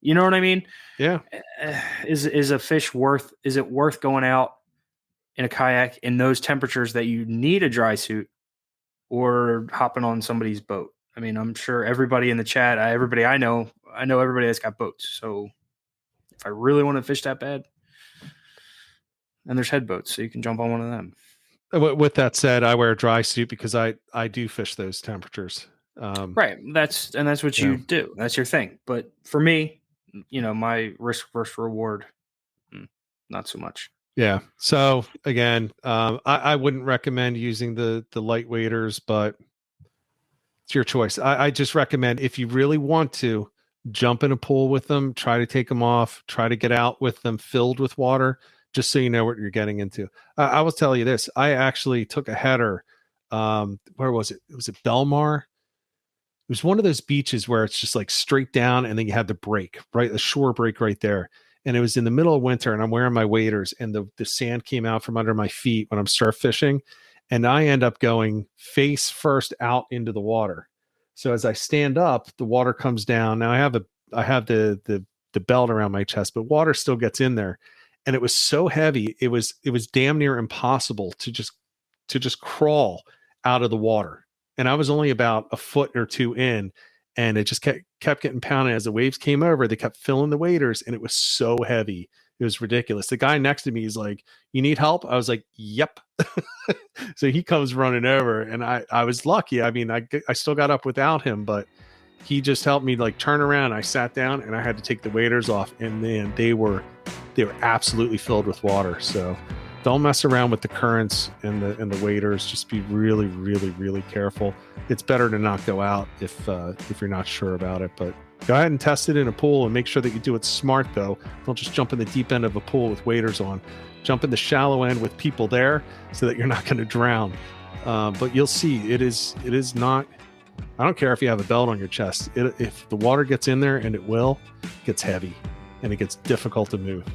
you know what I mean? Yeah. Is it worth going out in a kayak in those temperatures that you need a dry suit, or hopping on somebody's boat? I mean, I'm sure everybody in the chat, everybody I know everybody that's got boats. So if I really want to fish that bad, and there's head boats, so you can jump on one of them. With that said, I wear a dry suit because I do fish those temperatures. Right. That's what you do. That's your thing. But for me, my risk versus reward, not so much. Yeah. So again, I wouldn't recommend using the light waders, but it's your choice. I just recommend, if you really want to, jump in a pool with them, try to take them off, try to get out with them filled with water, just so you know what you're getting into. I will tell you this. I actually took a header. Where was it? Was it Belmar? It was one of those beaches where it's just like straight down, and then you had the break, right? The shore break right there. And it was in the middle of winter, and I'm wearing my waders, and the sand came out from under my feet when I'm surf fishing. And I end up going face first out into the water. So as I stand up, the water comes down. Now I have the belt around my chest, but water still gets in there. And it was so heavy, it was damn near impossible to just crawl out of the water. And I was only about a foot or two in, and it just kept getting pounded. As the waves came over, they kept filling the waders, and it was so heavy. It was ridiculous. The guy next to me is like, "You need help?" I was like, "Yep." So he comes running over, and I was lucky. I mean, I still got up without him, but he just helped me like turn around. I sat down, and I had to take the waders off, and then they were absolutely filled with water. So don't mess around with the currents and the waders. Just be really, really, really careful. It's better to not go out if you're not sure about it, but go ahead and test it in a pool, and make sure that you do it smart, though. Don't just jump in the deep end of a pool with waders on. Jump in the shallow end with people there so that you're not going to drown. But you'll see, it is not, I don't care if you have a belt on your chest. If the water gets in there, and it gets heavy, and it gets difficult to move.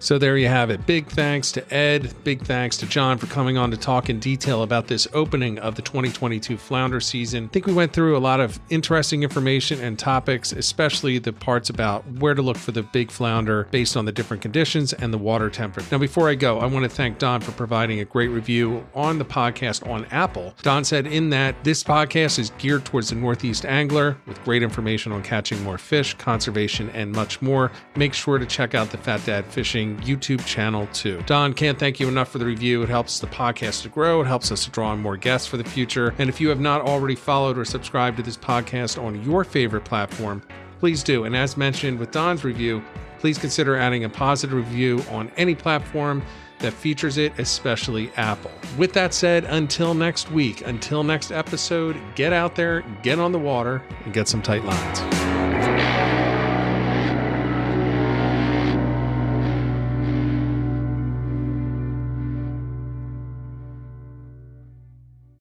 So there you have it. Big thanks to Ed. Big thanks to John for coming on to talk in detail about this opening of the 2022 Flounder season. I think we went through a lot of interesting information and topics, especially the parts about where to look for the big flounder based on the different conditions and the water temperature. Now, before I go, I want to thank Don for providing a great review on the podcast on Apple. Don said in that this podcast is geared towards the Northeast angler with great information on catching more fish, conservation, and much more. Make sure to check out the Fat Dad Fishing YouTube channel too. Don, can't thank you enough for the review. It helps the podcast to grow. It helps us to draw on more guests for the future. And if you have not already followed or subscribed to this podcast on your favorite platform, please do. And as mentioned with Don's review, please consider adding a positive review on any platform that features it, especially Apple. With that said, until next week, until next episode, get out there, get on the water, and get some tight lines.